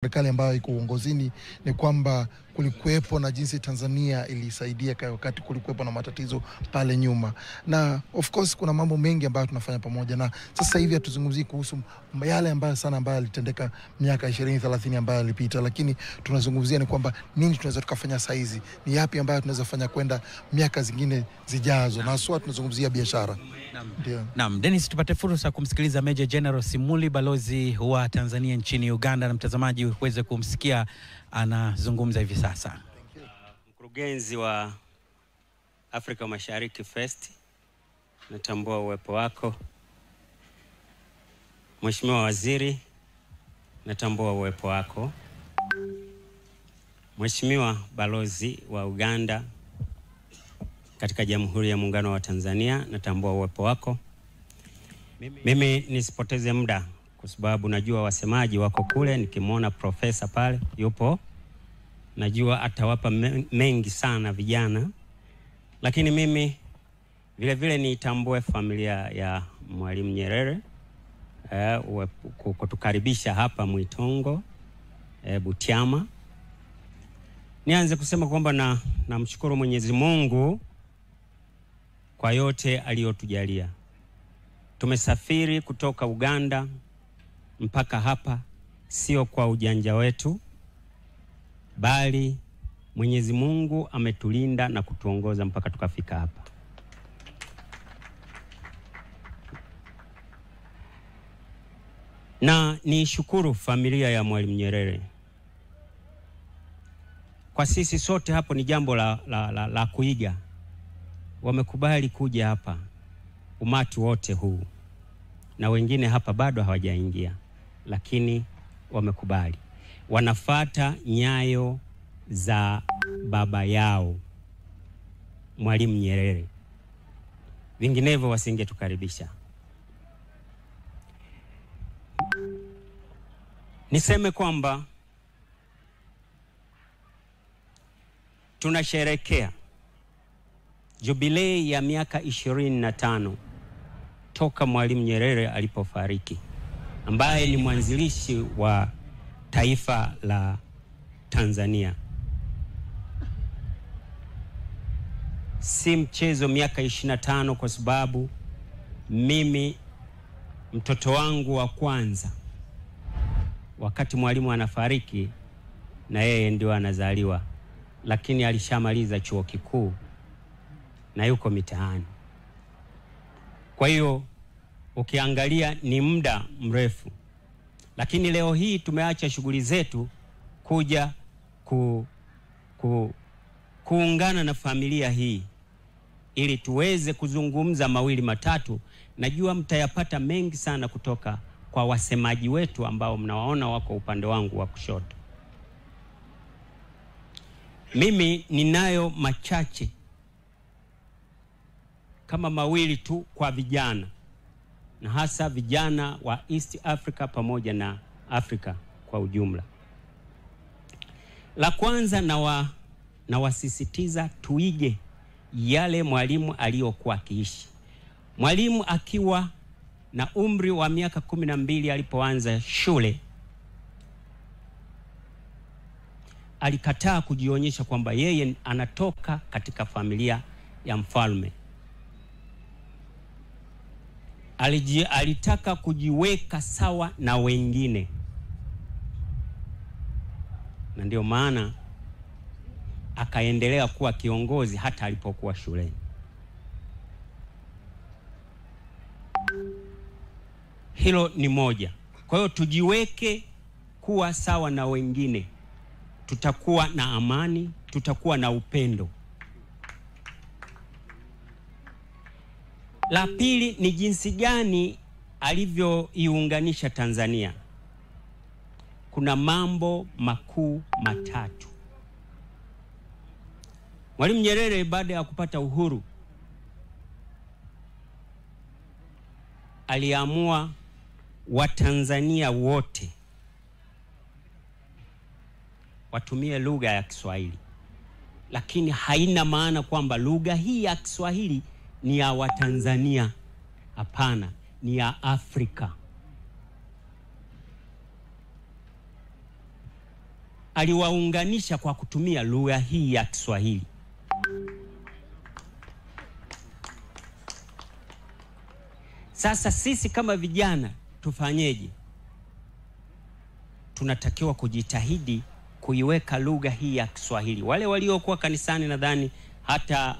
Serikali ambayo iko uongozini ni kwamba kulikuwepo na jinsi Tanzania ilisaidia kwa wakati kulikuwepo na matatizo pale nyuma. Na of course kuna mambo mengi ambayo tunafanya pamoja, na sasa hivi hatuzungumzii kuhusu yale ambayo yalitendeka miaka 20-30 ambayo ilipita, lakini tunazungumzia ni kwamba nini tunaweza tukafanya sasa hizi, ni yapi ambayo tunaweza fanya kwenda miaka zingine zijazo, na haswa tunazungumzia biashara. Naam, Dennis, tupate fursa kumsikiliza Major General Simuli, balozi wa Tanzania nchini Uganda, na mtazamaji uweze kumsikia anazungumza hivi sasa. Mkurugenzi wa Afrika Mashariki First, natambua uwepo wako. Mheshimiwa Waziri, natambua uwepo wako. Mheshimiwa Balozi wa Uganda katika Jamhuri ya Muungano wa Tanzania, natambua uwepo wako. Mimi nisipoteze muda kwa sababu najua wasemaji wako kule. Nikimwona profesa pale yupo, najua atawapa mengi sana vijana, lakini mimi vile vile nitambue familia ya Mwalimu Nyerere kutukaribisha hapa Mwitongo, Butiama. Nianze kusema kwamba namshukuru Mwenyezi Mungu kwa yote aliyotujalia. Tumesafiri kutoka Uganda mpaka hapa sio kwa ujanja wetu, bali Mwenyezi Mungu ametulinda na kutuongoza mpaka tukafika hapa. Na nishukuru familia ya Mwalimu Nyerere. Kwa sisi sote hapo ni jambo la kuiga. Wamekubali kuja hapa, umati wote huu, na wengine hapa bado hawajaingia, lakini wamekubali. Wanafata nyayo za baba yao Mwalimu Nyerere, vinginevyo wasingetukaribisha. Niseme kwamba tunasherehekea jubilei ya miaka 25 toka Mwalimu Nyerere alipofariki, ambaye ni mwanzilishi wa taifa la Tanzania. Si mchezo miaka 25, kwa sababu mimi mtoto wangu wa kwanza wakati Mwalimu anafariki na yeye ndio anazaliwa, lakini alishamaliza chuo kikuu na yuko mitaani. Kwa hiyo ukiangalia ni muda mrefu, lakini leo hii tumeacha shughuli zetu kuja kuungana na familia hii ili tuweze kuzungumza mawili matatu. Najua mtayapata mengi sana kutoka kwa wasemaji wetu ambao mnawaona wako upande wangu wa kushoto. Mimi ninayo machache kama mawili tu kwa vijana, na hasa vijana wa East Africa pamoja na Afrika kwa ujumla. La kwanza, na wasisitiza tuige yale Mwalimu aliyokuwa akiishi. Mwalimu akiwa na umri wa miaka 12 alipoanza shule, alikataa kujionyesha kwamba yeye anatoka katika familia ya mfalme. Alitaka kujiweka sawa na wengine, na ndio maana akaendelea kuwa kiongozi hata alipokuwa shuleni. Hilo ni moja. Kwa hiyo tujiweke kuwa sawa na wengine, tutakuwa na amani, tutakuwa na upendo. La pili ni jinsi gani alivyoiunganisha Tanzania. Kuna mambo makuu matatu. Mwalimu Nyerere baada ya kupata uhuru aliamua Watanzania wote watumie lugha ya Kiswahili, lakini haina maana kwamba lugha hii ya Kiswahili ni ya Watanzania. Hapana, ni ya Afrika. aliwaunganisha kwa kutumia lugha hii ya Kiswahili. Sasa sisi kama vijana tufanyeje? Tunatakiwa kujitahidi kuiweka lugha hii ya Kiswahili. Wale waliokuwa kanisani, nadhani hata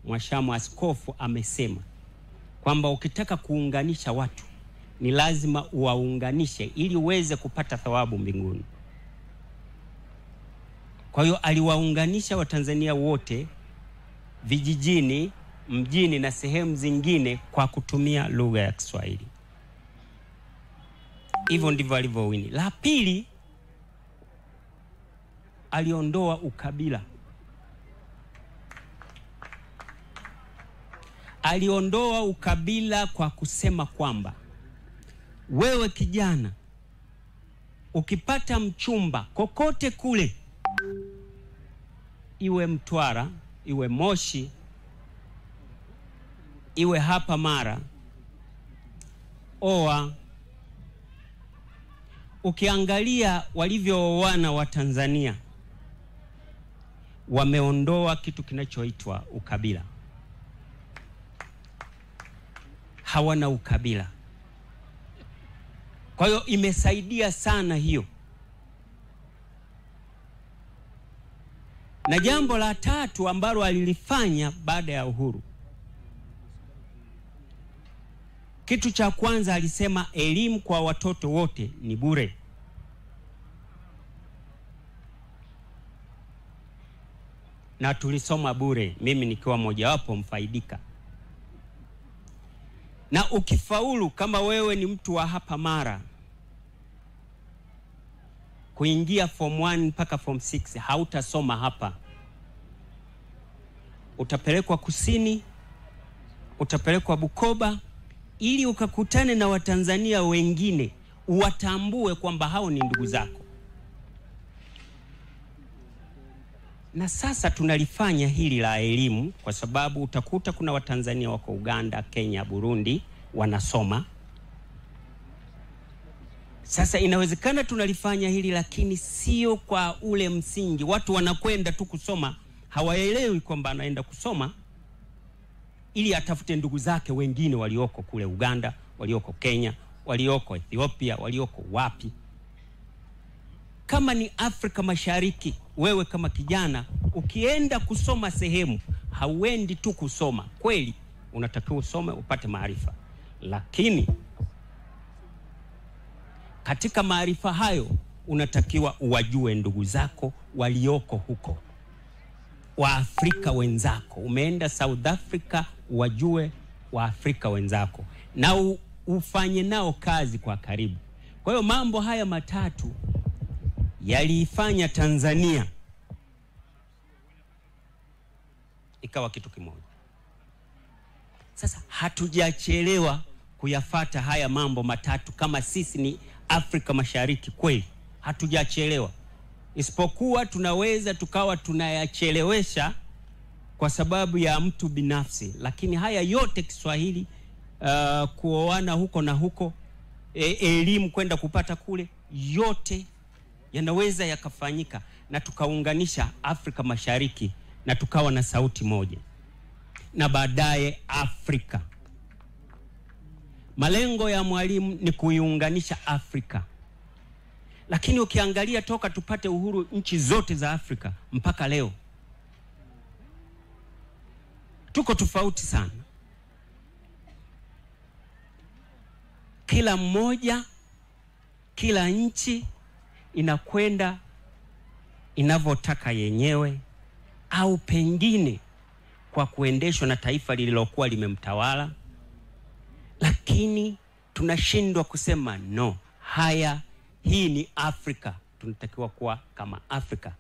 mwashamu askofu amesema kwamba ukitaka kuunganisha watu ni lazima uwaunganishe ili uweze kupata thawabu mbinguni. Kwa hiyo aliwaunganisha Watanzania wote vijijini, mjini na sehemu zingine kwa kutumia lugha ya Kiswahili. Hivyo ndivyo alivyowini. La pili, aliondoa ukabila. Aliondoa ukabila kwa kusema kwamba wewe kijana ukipata mchumba kokote kule, iwe Mtwara, iwe Moshi, iwe hapa Mara, oa. Ukiangalia walivyooana wa Tanzania, wameondoa kitu kinachoitwa ukabila. Hawana ukabila. Kwa hiyo imesaidia sana hiyo. Na jambo la tatu ambalo alilifanya baada ya uhuru, kitu cha kwanza alisema elimu kwa watoto wote ni bure. Na tulisoma bure, mimi nikiwa mojawapo mfaidika. Na ukifaulu kama wewe ni mtu wa hapa Mara, kuingia form 1 mpaka form 6 hautasoma hapa. Utapelekwa kusini, utapelekwa Bukoba, ili ukakutane na Watanzania wengine, uwatambue kwamba hao ni ndugu zako. Na sasa tunalifanya hili la elimu kwa sababu utakuta kuna Watanzania wako Uganda, Kenya, Burundi wanasoma. Sasa inawezekana tunalifanya hili lakini sio kwa ule msingi. Watu wanakwenda tu kusoma, hawaelewi kwamba anaenda kusoma ili atafute ndugu zake wengine walioko kule Uganda, walioko Kenya, walioko Ethiopia, walioko wapi. Kama ni Afrika Mashariki, wewe kama kijana ukienda kusoma sehemu, hauendi tu kusoma. Kweli unatakiwa usome upate maarifa, lakini katika maarifa hayo unatakiwa uwajue ndugu zako walioko huko, Waafrika wenzako. Umeenda South Africa, wajue Waafrika wenzako na ufanye nao kazi kwa karibu. Kwa hiyo mambo haya matatu yaliifanya Tanzania ikawa kitu kimoja. Sasa hatujachelewa kuyafata haya mambo matatu kama sisi ni Afrika Mashariki kweli. Hatujachelewa. Isipokuwa tunaweza tukawa tunayachelewesha kwa sababu ya mtu binafsi. Lakini haya yote Kiswahili, kuoana huko na huko, elimu kwenda kupata kule, yote yanaweza yakafanyika na tukaunganisha Afrika Mashariki na tukawa na sauti moja. Na baadaye Afrika. Malengo ya Mwalimu ni kuiunganisha Afrika. Lakini ukiangalia toka tupate uhuru nchi zote za Afrika mpaka leo, tuko tofauti sana. Kila mmoja, kila nchi inakwenda inavyotaka yenyewe, au pengine kwa kuendeshwa na taifa lililokuwa limemtawala. Lakini tunashindwa kusema no, hii ni Afrika, tunatakiwa kuwa kama Afrika.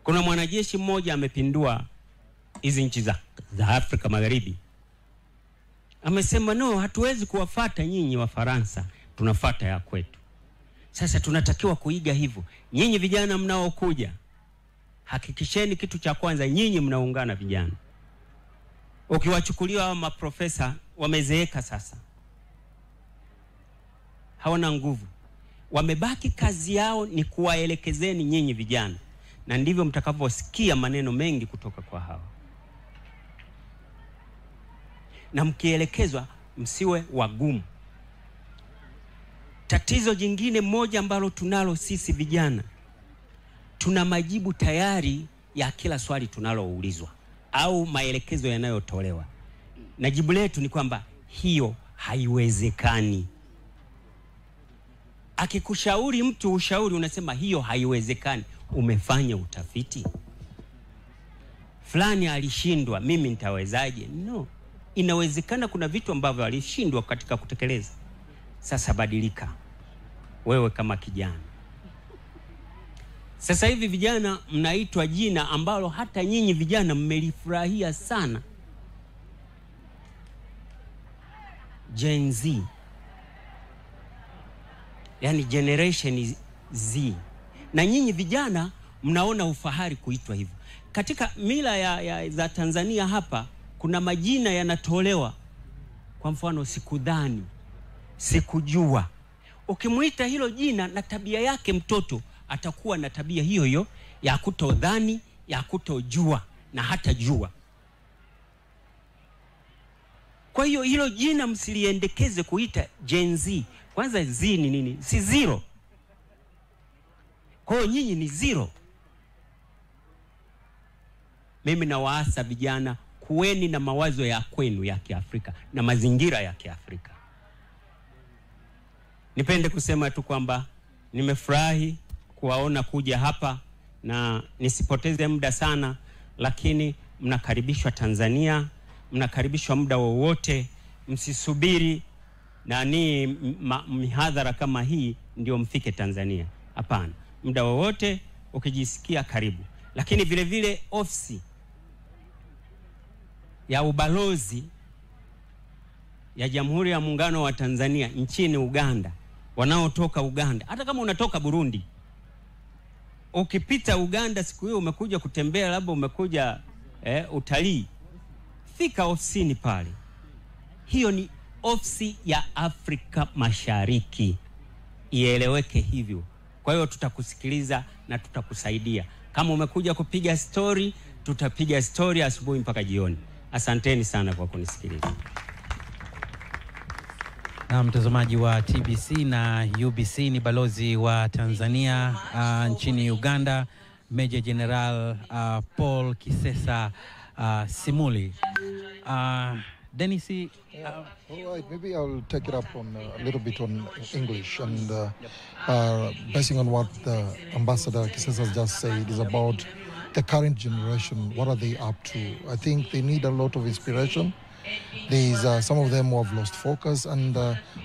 Kuna mwanajeshi mmoja amepindua hizi nchi za Afrika Magharibi. Amesema no, hatuwezi kuwafuata nyinyi wa Faransa, tunafuata ya kwetu. Sasa tunatakiwa kuiga hivyo. Nyinyi vijana mnaokuja, hakikisheni kitu cha kwanza nyinyi mnaungana vijana. Ukiwachukulia hawa maprofesa wamezeeka sasa, hawana nguvu. Wamebaki kazi yao ni kuwaelekezeni nyinyi vijana, na ndivyo mtakavyosikia maneno mengi kutoka kwa hawa. Na mkielekezwa msiwe wagumu. Tatizo jingine moja ambalo tunalo sisi vijana, tuna majibu tayari ya kila swali tunaloulizwa au maelekezo yanayotolewa. Na jibu letu ni kwamba hiyo haiwezekani. Akikushauri mtu ushauri unasema hiyo haiwezekani. Umefanya utafiti? Fulani alishindwa, mimi nitawezaje? No. Inawezekana kuna vitu ambavyo alishindwa katika kutekeleza. Sasa badilika. Wewe kama kijana. Sasa hivi vijana mnaitwa jina ambalo hata nyinyi vijana mmelifurahia sana. Gen Z. Yani generation Z. Na nyinyi vijana mnaona ufahari kuitwa hivyo. Katika mila za Tanzania hapa kuna majina yanatolewa. Kwa mfano sikudhani, sikujua. Ukimuita hilo jina na tabia yake, mtoto atakuwa na tabia hiyo hiyo ya kutodhani, ya kutojua na hata jua. Kwa hiyo hilo jina msiliendekeze kuita Gen Z. Kwanza Z ni nini? Si zero. Kwa hiyo nyinyi ni zero. Mimi nawaasa vijana, kuweni na mawazo ya kwenu ya Kiafrika na mazingira ya Kiafrika. Nipende kusema tu kwamba nimefurahi kuwaona kuja hapa, na nisipoteze muda sana, lakini mnakaribishwa Tanzania, mnakaribishwa muda wowote. Msisubiri nani mihadhara kama hii ndio mfike Tanzania. Hapana, muda wowote ukijisikia karibu. Lakini vile vile ofisi ya ubalozi ya Jamhuri ya Muungano wa Tanzania nchini Uganda, wanaotoka Uganda, hata kama unatoka Burundi, ukipita Uganda siku hiyo umekuja kutembea, labda umekuja utalii, fika ofisini pale. Hiyo ni ofisi ya Afrika Mashariki, ieleweke hivyo. Kwa hiyo tutakusikiliza na tutakusaidia. Kama umekuja kupiga story, tutapiga story asubuhi mpaka jioni. Asanteni sana kwa kunisikiliza. Na mtazamaji wa TBC na UBC, ni balozi wa Tanzania nchini Uganda, Major General Paul Kisesa Simuli. Dennis, all right, maybe I'll take it up on a little bit on English, and basing on what the Ambassador Kisesa has just said is about the current generation. What are they up to? I think they need a lot of inspiration. There's some of them who have lost focus, and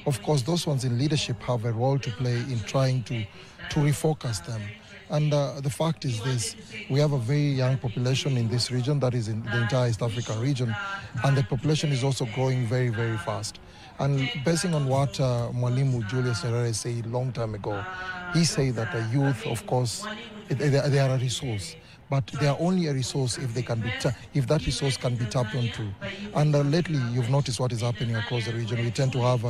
of course those ones in leadership have a role to play in trying to refocus them. And the fact is this: we have a very young population in this region, that is in the entire East African region, and the population is also growing very, very fast. And basing on what Mwalimu Julius Nyerere said a long time ago, he said that the youth, of course, they are a resource, but they are only a resource if they can be if that resource can be tapped into. And lately, you've noticed what is happening across the region. We tend to have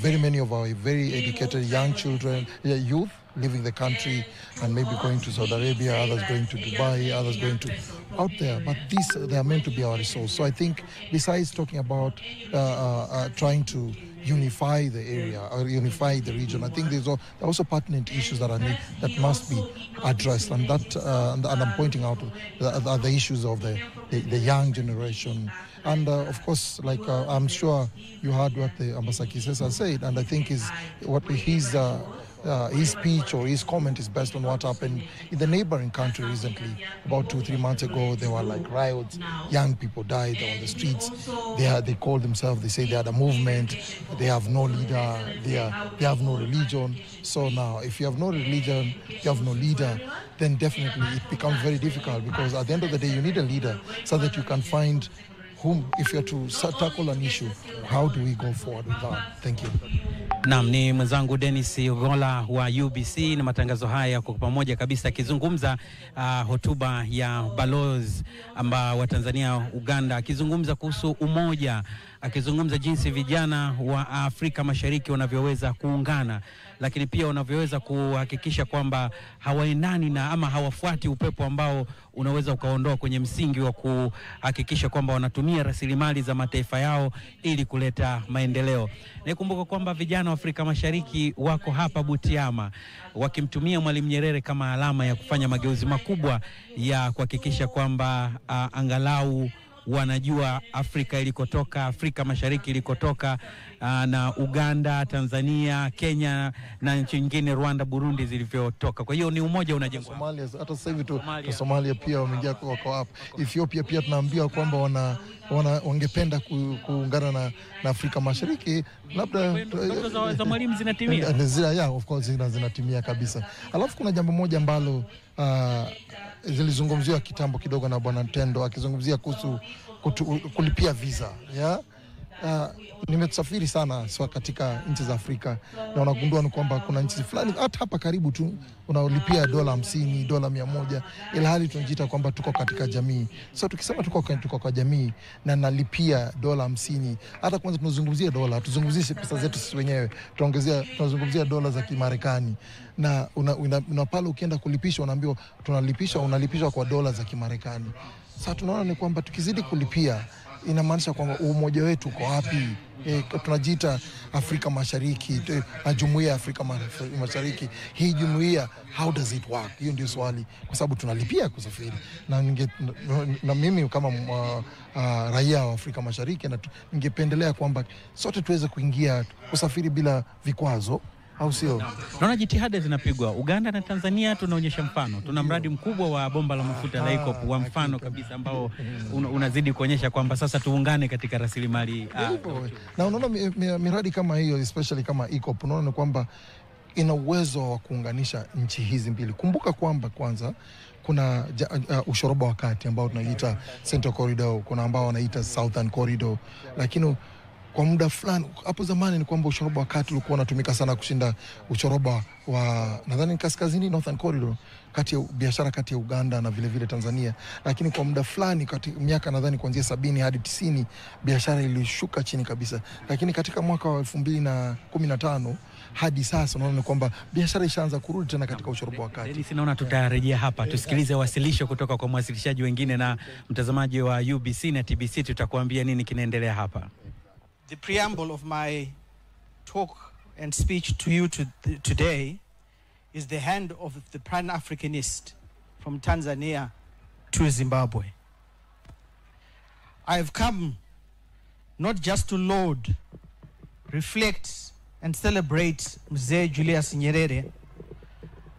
very many of our very educated young children, youth, leaving the country and maybe going to Saudi Arabia, others going to Dubai, others going to out there. But they are meant to be our resource. So I think besides talking about trying to unify the area or unify the region, I think there are also pertinent issues that must be addressed, and that and I'm pointing out the issues of the young generation. And of course, like I'm sure you heard what the Ambassador Kisesa said, and I think his speech or his comment is based on what happened in the neighboring country recently. About 2-3 months ago, there were like riots. Young people died on the streets. They called themselves, they say they had a movement. They have no leader. They have no religion. So now, if you have no religion, you have no leader, then definitely it becomes very difficult, because at the end of the day, you need a leader so that you can find whom, if you're to tackle an issue, how do we go forward with that? Thank you. Naam, ni mwenzangu Dennis Ogola wa UBC, na matangazo haya kwa pamoja kabisa akizungumza hotuba ya balozi wa Tanzania Uganda, akizungumza kuhusu umoja, akizungumza jinsi vijana wa Afrika Mashariki wanavyoweza kuungana. lakini pia wanavyoweza kuhakikisha kwamba hawaendani na ama hawafuati upepo ambao unaweza ukaondoa kwenye msingi wa kuhakikisha kwamba wanatumia rasilimali za mataifa yao ili kuleta maendeleo. Nikumbuka kwamba vijana wa Afrika Mashariki wako hapa Butiama wakimtumia Mwalimu Nyerere kama alama ya kufanya mageuzi makubwa ya kuhakikisha kwamba angalau wanajua Afrika ilikotoka, Afrika Mashariki ilikotoka, na Uganda, Tanzania, Kenya na nchi nyingine Rwanda, Burundi zilivyotoka. Kwa hiyo ni umoja unajengwa. Somalia, hata sasa hivi tu Somalia pia wameingia kwa hapa. Ethiopia pia tunaambiwa kwamba wangependa kuungana na Afrika Mashariki, labda za Mwalimu zinatimia. Of course zinatimia kabisa. Alafu kuna jambo moja ambalo zilizungumziwa kitambo kidogo na Bwana Ntendo akizungumzia kuhusu kulipia visa, nimesafiri sana katika nchi za Afrika na unagundua ni kwamba kuna nchi fulani hata hapa karibu tu unalipia $50, $100, ila hali tunajiita kwamba tuko katika jamii. So tukisema tuko kwa jamii na nalipia $50, hata kwanza tunazungumzia dola, tuzungumzie pesa zetu sisi wenyewe, tunazungumzia dola za Kimarekani, na una pale ukienda kulipisha unaambiwa unalipishwa kwa dola za Kimarekani. Sasa tunaona ni kwamba tukizidi kulipia inamaanisha kwamba umoja wetu uko wapi? Tunajiita Afrika Mashariki na Jumuiya ya Afrika Mashariki. Hii jumuiya, how does it work? Hiyo ndio swali, kwa sababu tunalipia kusafiri. Na mimi kama raia wa Afrika Mashariki ningependelea kwamba sote tuweze kuingia kusafiri bila vikwazo, au sio? Naona jitihada zinapigwa. Uganda na Tanzania tunaonyesha mfano. Tuna mradi mkubwa wa bomba la mafuta la EACOP wa mfano kabisa ambao unazidi kuonyesha kwamba sasa tuungane katika rasilimali. Na unaona miradi kama hiyo, especially kama EACOP, unaona kwamba ina uwezo wa kuunganisha nchi hizi mbili. Kumbuka kwamba kwanza kuna ushoroba wa kati ambao tunaita Central Corridor, kuna ambao wanaita Southern Corridor, lakini kwa muda fulani hapo zamani ni kwamba ushoroba wa kati ulikuwa unatumika sana kushinda ushoroba wa nadhani kaskazini, Northern Corridor, kati ya biashara kati ya Uganda na vile vile Tanzania. Lakini kwa muda fulani miaka nadhani kuanzia 70 hadi 90 biashara ilishuka chini kabisa. Lakini katika mwaka wa 2015 hadi sasa unaona kwamba biashara ishaanza kurudi tena katika ushoroba wa kati. Naona tutarejea hapa tusikilize wasilisho kutoka kwa mwasilishaji wengine, na mtazamaji wa UBC na TBC tutakuambia nini kinaendelea hapa. The preamble of my talk and speech to you today is the hand of the Pan-Africanist from Tanzania to Zimbabwe. I have come not just to laud, reflect and celebrate Mzee Julius Nyerere,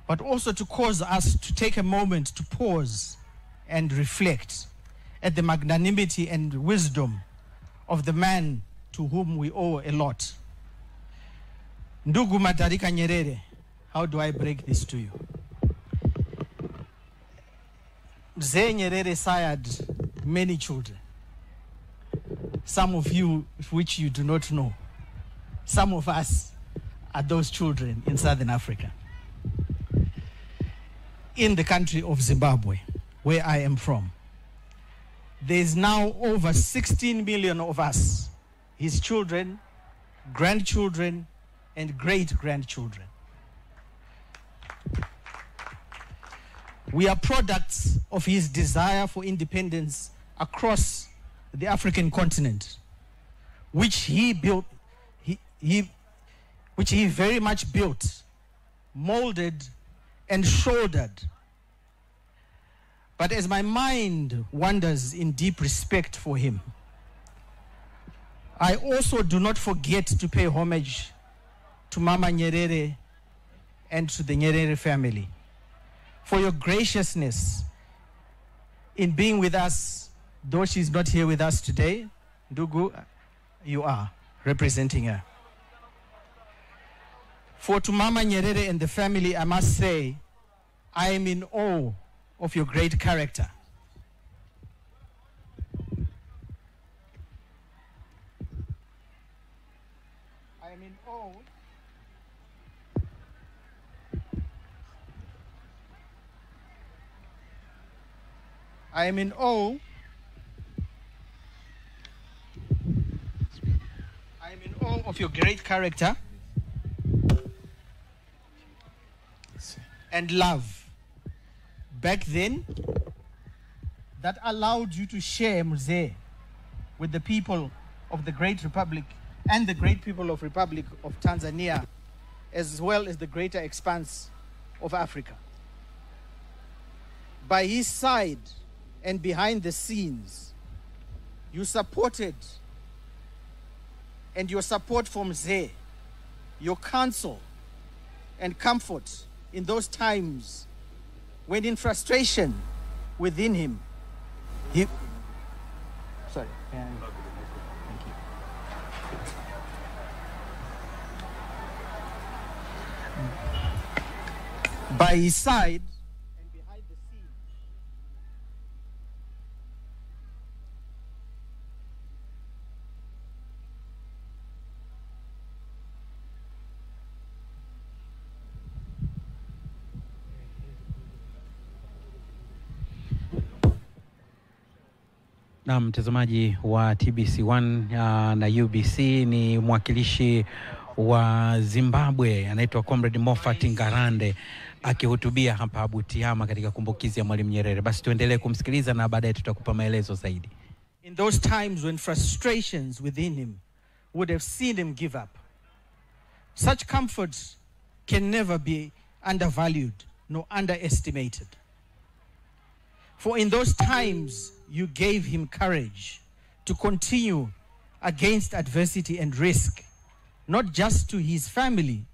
but also to cause us to take a moment to pause and reflect at the magnanimity and wisdom of the man to whom we owe a lot. Ndugu Madarika Nyerere, how do I break this to you? Mzee Nyerere sired many children, some of you which you do not know. Some of us are those children in Southern Africa, in the country of Zimbabwe, where I am from. There is now over 16 million of us, his children, grandchildren, and great-grandchildren. We are products of his desire for independence across the African continent, which he built, which he very much built, molded, and shouldered. But as my mind wanders in deep respect for him, I also do not forget to pay homage to Mama Nyerere and to the Nyerere family for your graciousness in being with us, though she's not here with us today. Ndugu, you are representing her. For to Mama Nyerere and the family, I must say, I am in awe of your great character. I am in awe. I am in awe. I am in awe of your great character and love back then that allowed you to share Mzee with the people of the great republic and the great people of Republic of Tanzania, as well as the greater expanse of Africa. By his side and behind the scenes, you supported, and your support for Mzee, your counsel and comfort in those times when in frustration within him, sorry. Thank you. By his side and behind the scenes, Na mtazamaji wa TBC1 na UBC, ni mwakilishi wa Zimbabwe anaitwa Comrade Moffat Ngarande akihutubia hapa Butiama katika kumbukizi ya Mwalimu Nyerere. Basi tuendelee kumsikiliza na baadaye tutakupa maelezo zaidi. In those times when frustrations within him would have seen him give up, such comforts can never be undervalued nor underestimated. For in those times, you gave him courage to continue against adversity and risk, not just to his family,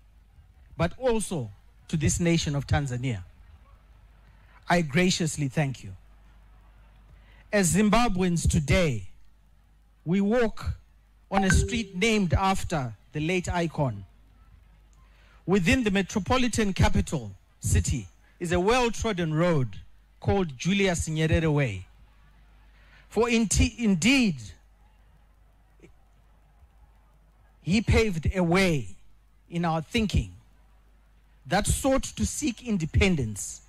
but also to this nation of Tanzania. I graciously thank you. As Zimbabweans today, we walk on a street named after the late icon. Within the metropolitan capital city is a well-trodden road called Julius Nyerere Way. For indeed, he paved a way in our thinking that sought to seek independence,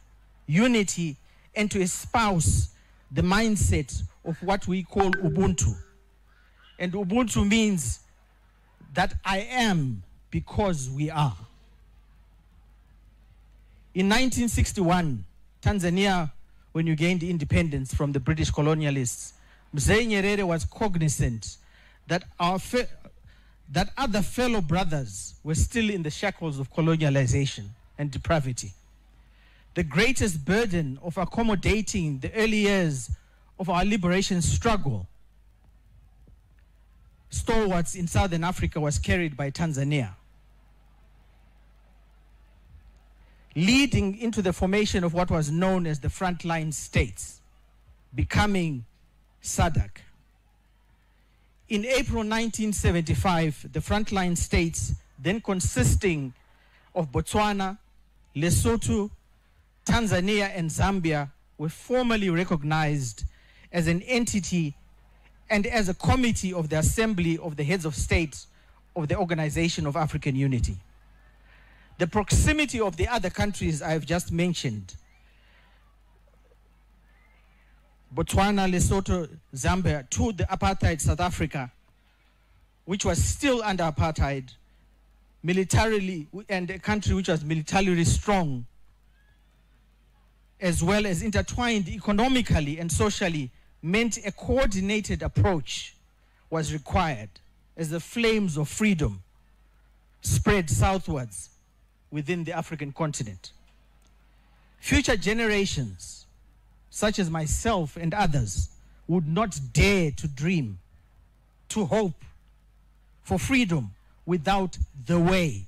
unity, and to espouse the mindset of what we call Ubuntu. And Ubuntu means that I am because we are. In 1961, Tanzania, when you gained independence from the British colonialists, Mzee Nyerere was cognizant that that other fellow brothers were still in the shackles of colonialization and depravity. The greatest burden of accommodating the early years of our liberation struggle, stalwarts in Southern Africa, was carried by Tanzania, leading into the formation of what was known as the frontline states, becoming SADC. In April 1975, the frontline states, then consisting of Botswana, Lesotho, Tanzania, and Zambia, were formally recognized as an entity and as a committee of the Assembly of the Heads of State of the Organization of African Unity. The proximity of the other countries I have just mentioned, Botswana, Lesotho, Zambia, to the apartheid South Africa, which was still under apartheid, militarily, and a country which was militarily strong, as well as intertwined economically and socially, meant a coordinated approach was required as the flames of freedom spread southwards within the African continent. Future generations, such as myself and others, would not dare to dream, to hope for freedom without the way,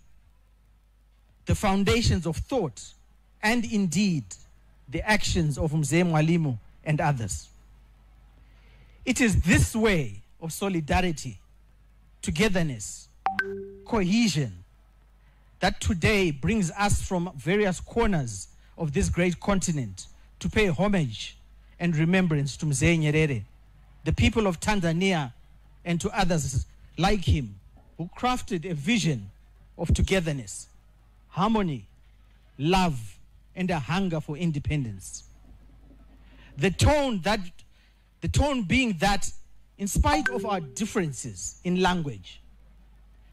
the foundations of thought, and indeed the actions of Mzee Mwalimu and others. It is this way of solidarity, togetherness, cohesion, that today brings us from various corners of this great continent to pay homage and remembrance to Mzee Nyerere, the people of Tanzania, and to others like him who crafted a vision of togetherness, harmony, love, and a hunger for independence. The tone being that, in spite of our differences in language,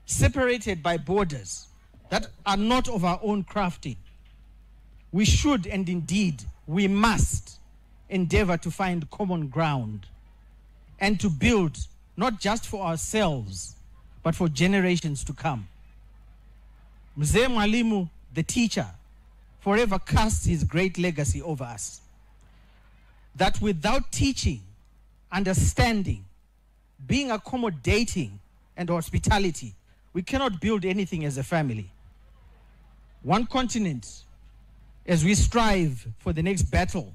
separated by borders that are not of our own crafting, we should and indeed we must endeavor to find common ground and to build not just for ourselves, but for generations to come. Mzee Mwalimu, the teacher, forever casts his great legacy over us. That without teaching, understanding, being accommodating, and hospitality, we cannot build anything as a family. One continent, as we strive for the next battle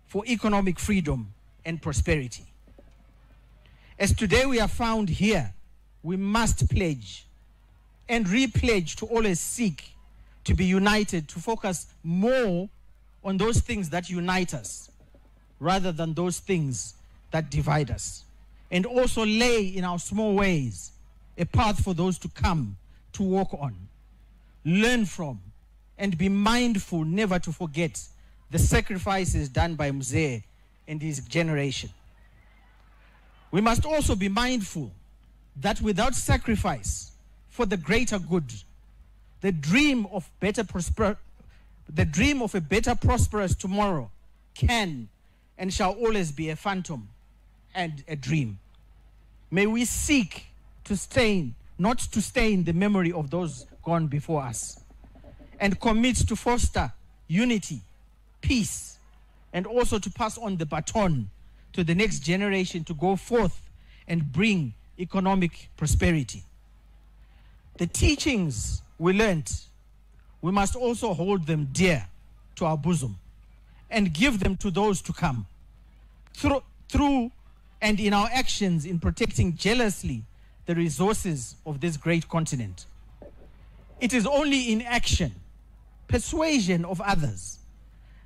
for economic freedom and prosperity. As today we are found here, we must pledge and re-pledge to always seek to be united, to focus more on those things that unite us rather than those things that divide us. And also lay in our small ways a path for those to come to walk on, learn from, and be mindful never to forget the sacrifices done by Mzee and his generation. We must also be mindful that without sacrifice for the greater good, the dream of a better prosperous tomorrow can and shall always be a phantom and a dream. May we seek to not to stain the memory of those gone before us, and commit to foster unity, peace, and also to pass on the baton to the next generation to go forth and bring economic prosperity. The teachings we learned, we must also hold them dear to our bosom and give them to those to come. Through and in our actions in protecting jealously the resources of this great continent. It is only in action, persuasion of others,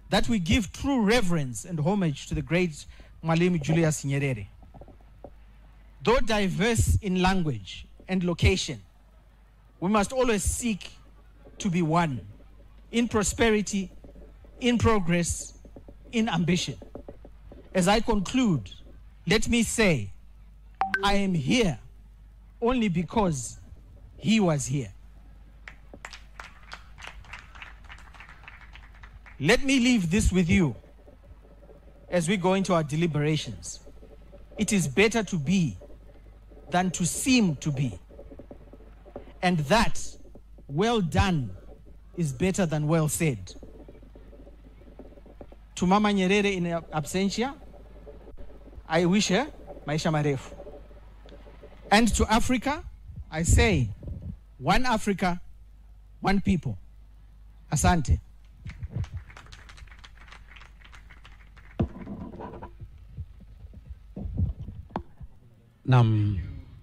that we give true reverence and homage to the great Mwalimu Julius Nyerere. Though diverse in language and location, we must always seek to be one in prosperity, in progress, in ambition. As I conclude, let me say, I am here only because he was here. Let me leave this with you as we go into our deliberations. It is better to be than to seem to be. And that, well done, is better than well said. To Mama Nyerere in absentia, I wish her maisha marefu. And to Africa, I say, one Africa, one people. Asante.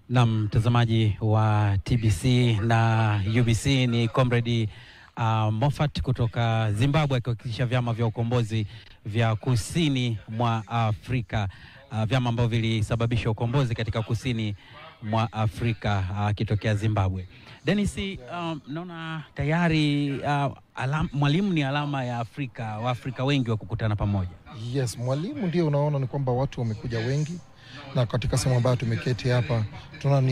Na mtazamaji wa TBC na UBC, ni Comrade Moffat kutoka Zimbabwe akiwakilisha vyama vya ukombozi vya kusini mwa Afrika, vyama ambavyo vilisababisha ukombozi katika kusini mwa Afrika akitokea Zimbabwe. Dennis, naona tayari Mwalimu ni alama ya Afrika, Waafrika wengi wa kukutana pamoja. Yes, Mwalimu ndio unaona ni kwamba watu wamekuja wengi, na katika sehemu ambayo tumeketi hapa tunaona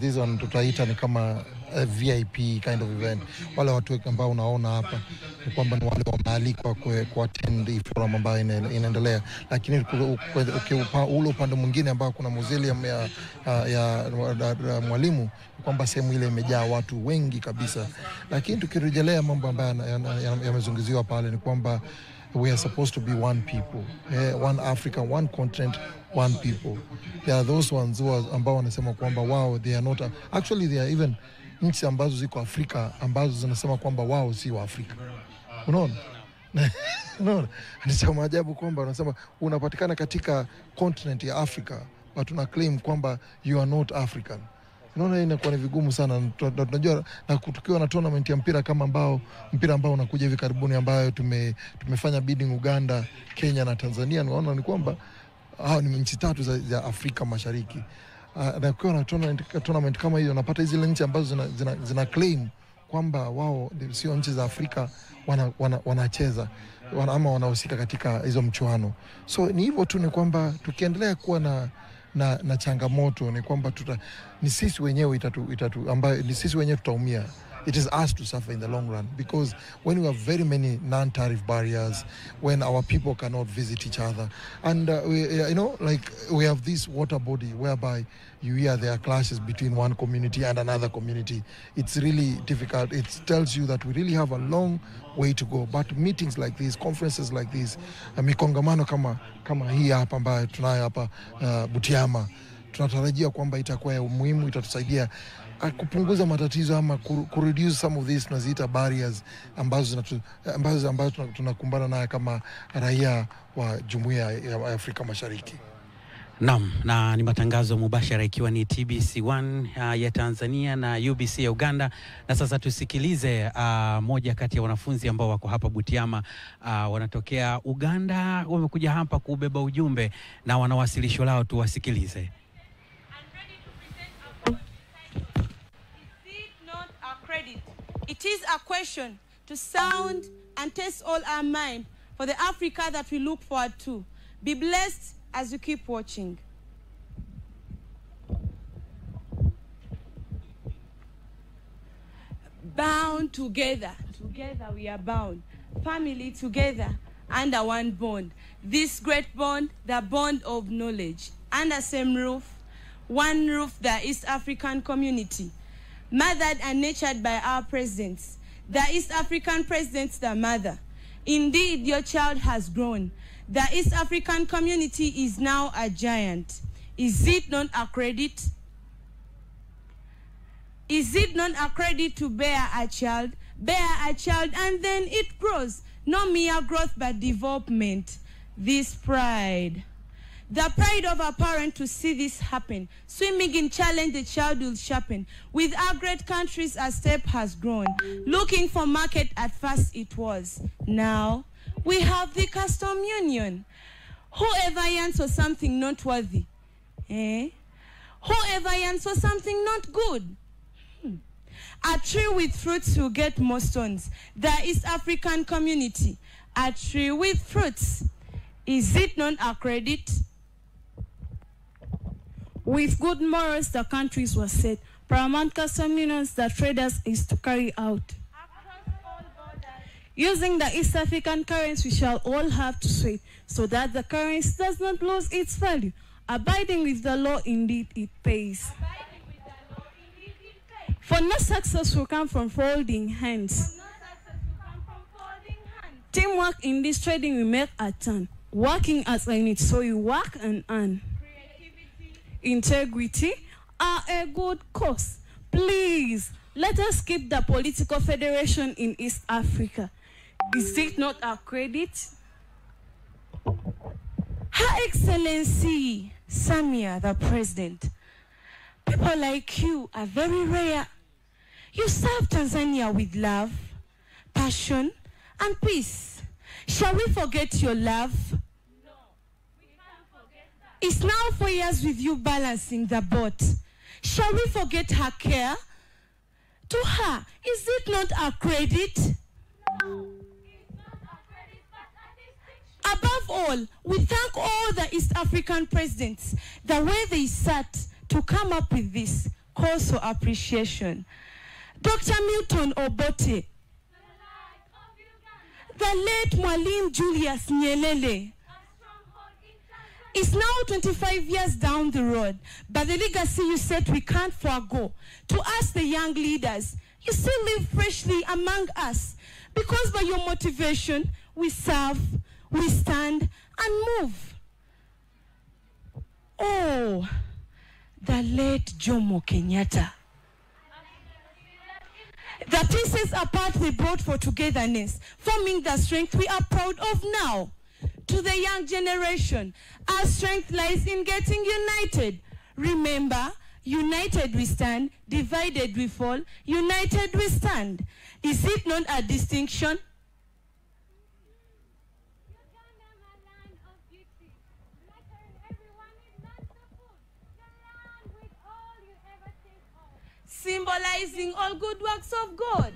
hizo tutaita ni kama VIP kind of event. Wale watu ambao unaona hapa ni kwamba ni wale wamealikwa kwa attend the forum ambayo inaendelea, lakini ule upande mwingine ambao kuna museum ya Mwalimu, kwamba sehemu ile imejaa watu wengi kabisa. Lakini tukirejelea mambo ambayo yamezungumziwa pale ni kwamba we are supposed to be one people, one Africa, one continent, one people. There are those ones who ambao wanasema kwamba wao they are not actually they are even nchi ambazo ziko Afrika ambazo zinasema kwamba wao si wa Afrika. Unaona? Unaona? Ni cha maajabu kwamba wanasema unapatikana katika continent ya Africa, but una claim kwamba you are not African. Unaona, inakuwa ni vigumu sana. Tunajua na tukiwa na tournament ya mpira kama mpira ambao unakuja hivi karibuni ambayo tumefanya bidding Uganda, Kenya na Tanzania, unaona ni kwamba hao ni nchi tatu za Afrika Mashariki. Na ukiwa na tournament kama hiyo unapata hizo nchi ambazo zina claim kwamba wao sio nchi za Afrika wanacheza ama wanahusika katika hizo mchuano. So ni hivyo tu, ni kwamba tukiendelea kuwa na changamoto ni kwamba ni sisi wenyewe ambayo ni sisi wenyewe tutaumia it is us to suffer in the long run, because when we have very many non-tariff barriers, when our people cannot visit each other, and we have this water body whereby you hear there are clashes between one community and another community. It's really difficult. It tells you that we really have a long way to go. But meetings like these, conferences like these, mikongamano kama hii hapa ambayo tunayo hapa Butiama, tunatarajia kwamba itakuwa ya umuhimu, itatusaidia kupunguza matatizo ama kureduce some of these tunaziita barriers ambazo tunakumbana nayo kama raia wa Jumuiya ya Afrika Mashariki. Naam, na ni matangazo mubashara ikiwa ni TBC1 ya Tanzania na UBC ya Uganda. Na sasa tusikilize moja kati ya wanafunzi ambao wako hapa Butiama, wanatokea Uganda, wamekuja hapa kubeba ujumbe na wanawasilisho lao, tuwasikilize. It is a question to sound and test all our mind for the Africa that we look forward to. Be blessed as you keep watching. Bound together. Together we are bound. Family together under one bond. This great bond, the bond of knowledge. Under same roof, one roof, the East African community. Mothered and nurtured by our presidents. The East African presidents, the mother. Indeed, your child has grown. The East African community is now a giant. Is it not a credit? Is it not a credit to bear a child? Bear a child and then it grows. No mere growth but development. This pride. The pride of a parent to see this happen. Swimming in challenge, the child will sharpen. With our great countries, a step has grown. Looking for market, at first it was. Now, we have the custom union. Whoever yearns for something noteworthy, whoever yearns for something not good. A tree with fruits will get more stones. The East African community, a tree with fruits. Is it not a credit? With good morals, the countries were set. Paramount custom unions the traders is to carry out. Across all borders. Using the East African currency, we shall all have to sway, so that the currency does not lose its value. Abiding with the law, indeed, it pays. Abiding with the law, indeed it pays. For no success will come from folding hands. No success will come from folding hands. Teamwork in this trading, we make a turn. Working as a unit, so you work and earn. Integrity are a good cause. Please, let us keep the political federation in East Africa. Is it not a credit? Her Excellency Samia, the President, people like you are very rare. You serve Tanzania with love, passion, and peace. Shall we forget your love? It's now 4 years with you balancing the boat. Shall we forget her care? To her, is it not a credit? No, it's not a credit, but a distinction. Above all, we thank all the East African presidents. The way they sat to come up with this calls for appreciation. Dr. Milton Obote, the late Mwalimu Julius Nyerere, it's now 25 years down the road, but the legacy you said we can't forego. To us, the young leaders, you still live freshly among us, because by your motivation, we serve, we stand, and move. Oh, the late Jomo Kenyatta. The pieces apart we brought for togetherness, forming the strength we are proud of now. To the young generation, our strength lies in getting united. Remember, united we stand, divided we fall, united we stand. Is it not a distinction? Symbolizing all good works of God.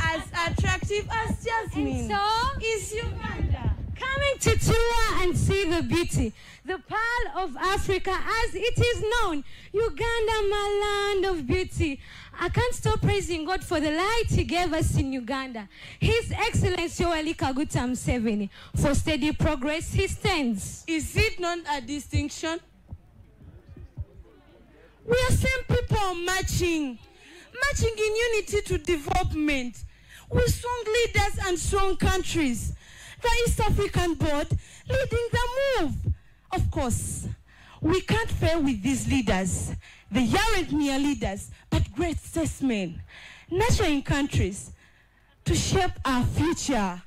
As attractive as jasmine. And so is Uganda. Coming to tour and see the beauty, the pearl of Africa as it is known, Uganda, my land of beauty. I can't stop praising God for the light he gave us in Uganda. His Excellency Yoweri Kaguta Museveni, for steady progress he stands. Is it not a distinction? We are same people marching in unity to development. With strong leaders and strong countries. The East African board leading the move. Of course, we can't fail with these leaders. They aren't mere leaders, but great statesmen, nurturing countries to shape our future.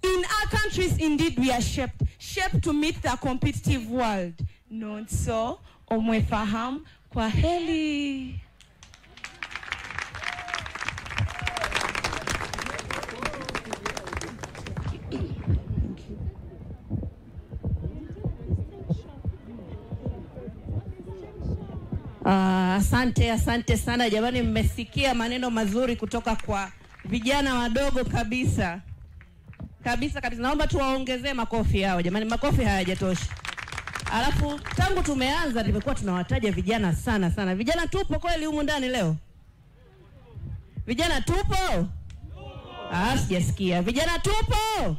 In our countries, indeed, we are shaped to meet the competitive world. Not so, omwefaham, kwa heli. Asante sana jamani, mmesikia maneno mazuri kutoka kwa vijana wadogo kabisa. Naomba tuwaongezee makofi yao jamani, makofi hayajatosha. Alafu tangu tumeanza tumekuwa tunawataja vijana sana. Vijana tupo kweli humu ndani leo? Vijana tupo? Sijasikia. Vijana tupo?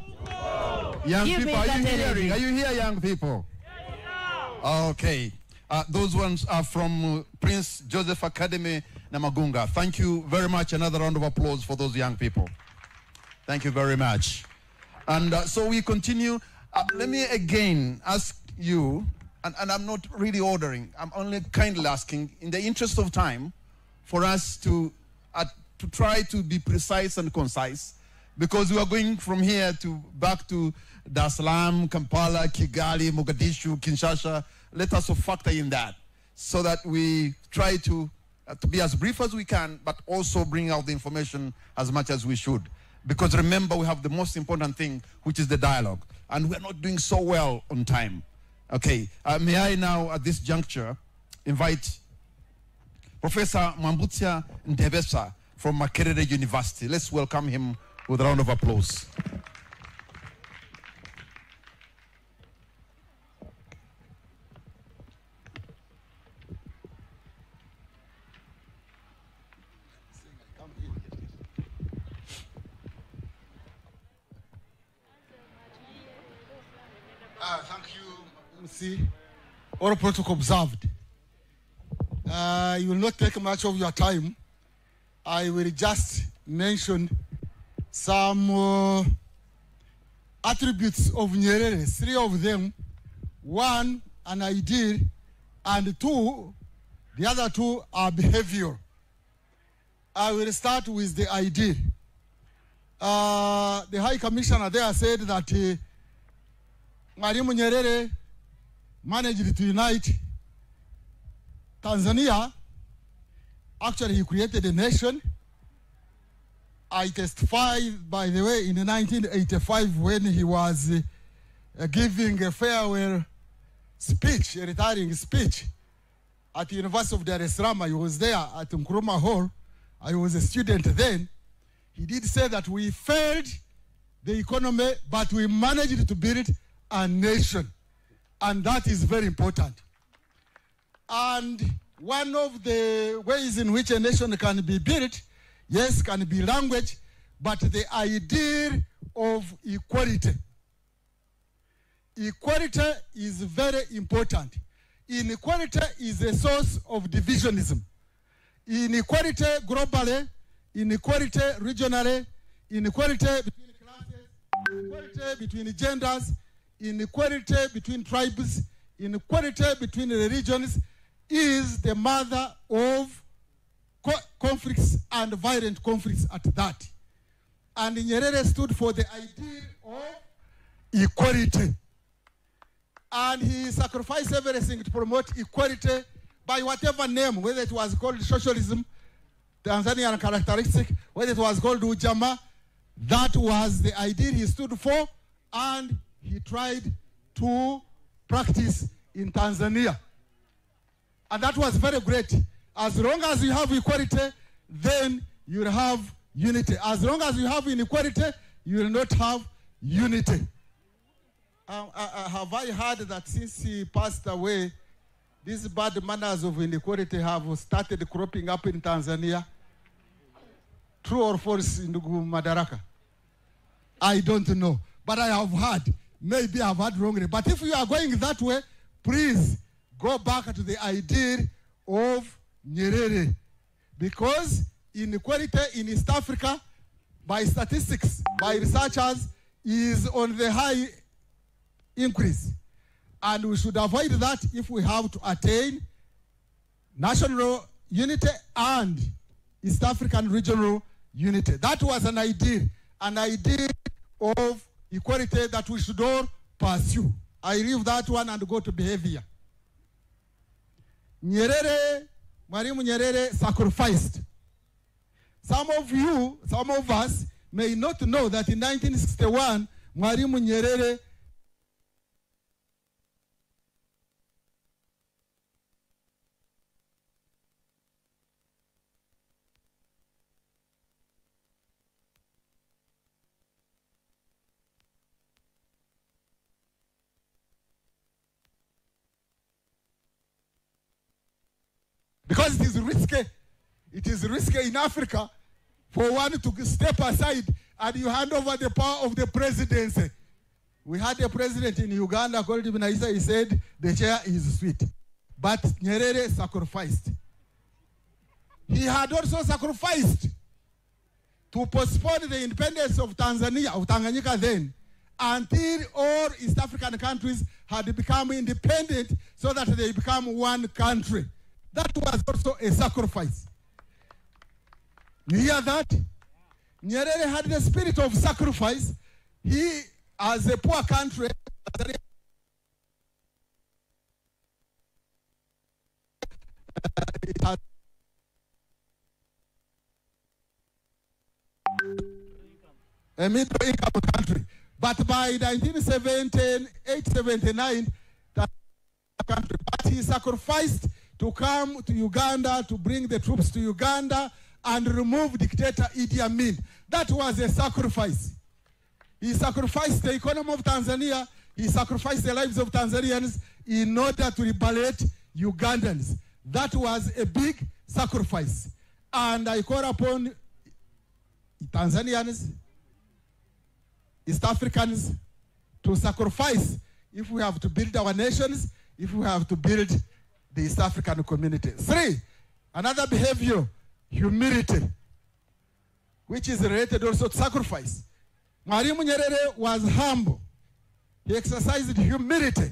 Young people, are you hearing? Are you here, young people? Okay. Those ones are from Prince Joseph Academy, Namagunga. Thank you very much. Another round of applause for those young people. Thank you very much. And so we continue. Let me again ask you, and I'm not really ordering, I'm only kindly asking, in the interest of time, for us to try to be precise and concise, because we are going from here back to Dar es Salaam, Kampala, Kigali, Mogadishu, Kinshasa. Let us factor in that so that we try to be as brief as we can, but also bring out the information as much as we should. Because remember, we have the most important thing, which is the dialogue. And we're not doing so well on time. Okay, may I now, at this juncture, invite Professor Mwambutsa Ndebesa from Makerere University. Let's welcome him with a round of applause. Thank you, MC. All protocol observed. You will not take much of your time. I will just mention some attributes of Nyerere, 3 of them. 1, an ideal, and 2, the other 2 are behavioral. I will start with the ideal. The High Commissioner there said that Mwalimu Nyerere managed to unite Tanzania. Actually, he created a nation. I testified, by the way, in 1985 when he was giving a farewell speech, a retiring speech at the University of Dar es Salaam. I was there at Nkrumah Hall. I was a student then. He did say that we failed the economy, but we managed to build a nation. And that is very important. And one of the ways in which a nation can be built, yes, can be language, but the idea of equality. Equality is very important. Inequality is a source of divisionism. Inequality globally, inequality regionally, inequality between classes, inequality between genders, inequality between tribes, inequality between religions is the mother of conflicts and violent conflicts at that. And Nyerere stood for the idea of equality. And he sacrificed everything to promote equality by whatever name, whether it was called socialism, Tanzanian characteristic, whether it was called Ujamaa. That was the idea he stood for, and he tried to practice in Tanzania. And that was very great. As long as you have equality, then you will have unity. As long as you have inequality, you will not have unity. have I heard that since he passed away, these bad manners of inequality have started cropping up in Tanzania? True or false, Ndugu Madaraka? I don't know, but I have heard. Maybe I've heard wrongly. But if you are going that way, please go back to the idea of Nyerere. Because inequality in East Africa, by statistics, by researchers, is on the high increase. And we should avoid that if we have to attain national unity and East African regional unity. That was an idea of equality that we should all pursue. I leave that one and go to behavior. Nyerere, Mwalimu Nyerere sacrificed. Some of us may not know that in 1961, Mwalimu Nyerere because it is risky. It is risky in Africa for one to step aside and you hand over the power of the presidency. We had a president in Uganda called Ibn Isa. He said the chair is sweet. But Nyerere sacrificed. He had also sacrificed to postpone the independence of Tanzania, of Tanganyika then, until all East African countries had become independent so that they become one country. That was also a sacrifice. You hear that? Nyerere had the spirit of sacrifice. He, as a poor country, a middle-income country. But by 1978-79, that country, but he sacrificed to come to Uganda, to bring the troops to Uganda and remove dictator Idi Amin. That was a sacrifice. He sacrificed the economy of Tanzania. He sacrificed the lives of Tanzanians in order to liberate Ugandans. That was a big sacrifice. And I call upon Tanzanians, East Africans to sacrifice if we have to build our nations, if we have to build the East African community. 3, another behavior, humility, which is related also to sacrifice. Mwalimu Nyerere was humble. He exercised humility.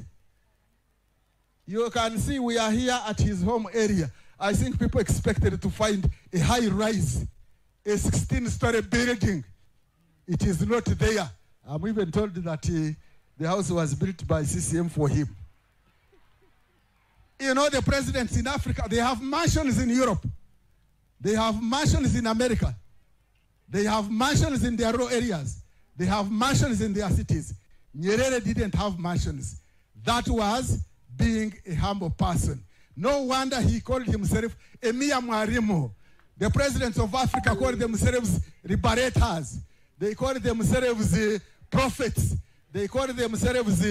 You can see we are here at his home area. I think people expected to find a high rise, a 16-story building. It is not there. I'm even told that the house was built by CCM for him. You know, the presidents in Africa, they have mansions in Europe. They have mansions in America. They have mansions in their rural areas. They have mansions in their cities. Nyerere didn't have mansions. That was being a humble person. No wonder he called himself Emia Mwalimu. The presidents of Africa called themselves liberators. They called themselves prophets. They called themselves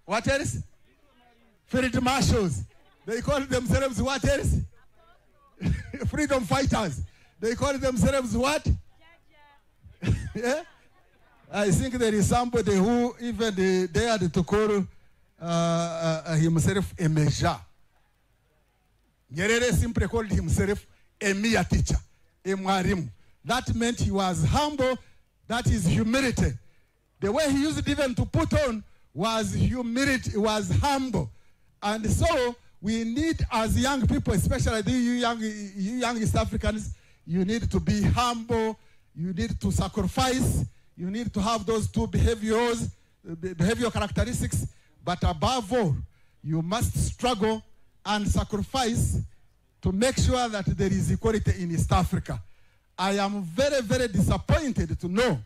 what else? Field marshals. They call themselves what else? Freedom fighters. They call themselves what? Yeah? I think there is somebody who even dared to call himself a Meja. Nyerere simply called himself a mere teacher, a Mwalimu. That meant he was humble. That is humility. The way he used even to put on was humility, was humble. And so we need, as young people, especially you young East Africans, you need to be humble, you need to sacrifice, you need to have those two behavioral characteristics, but above all, you must struggle and sacrifice to make sure that there is equality in East Africa. I am very, very disappointed to know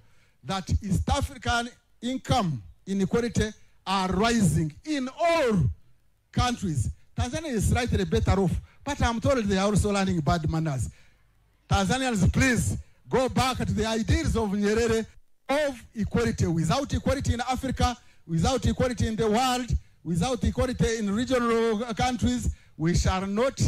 that East African income inequality are rising in all countries. Tanzania is slightly better off, but I'm told they are also learning bad manners. Tanzanians, please go back to the ideals of Nyerere of equality. Without equality in Africa, without equality in the world, without equality in regional countries, we shall not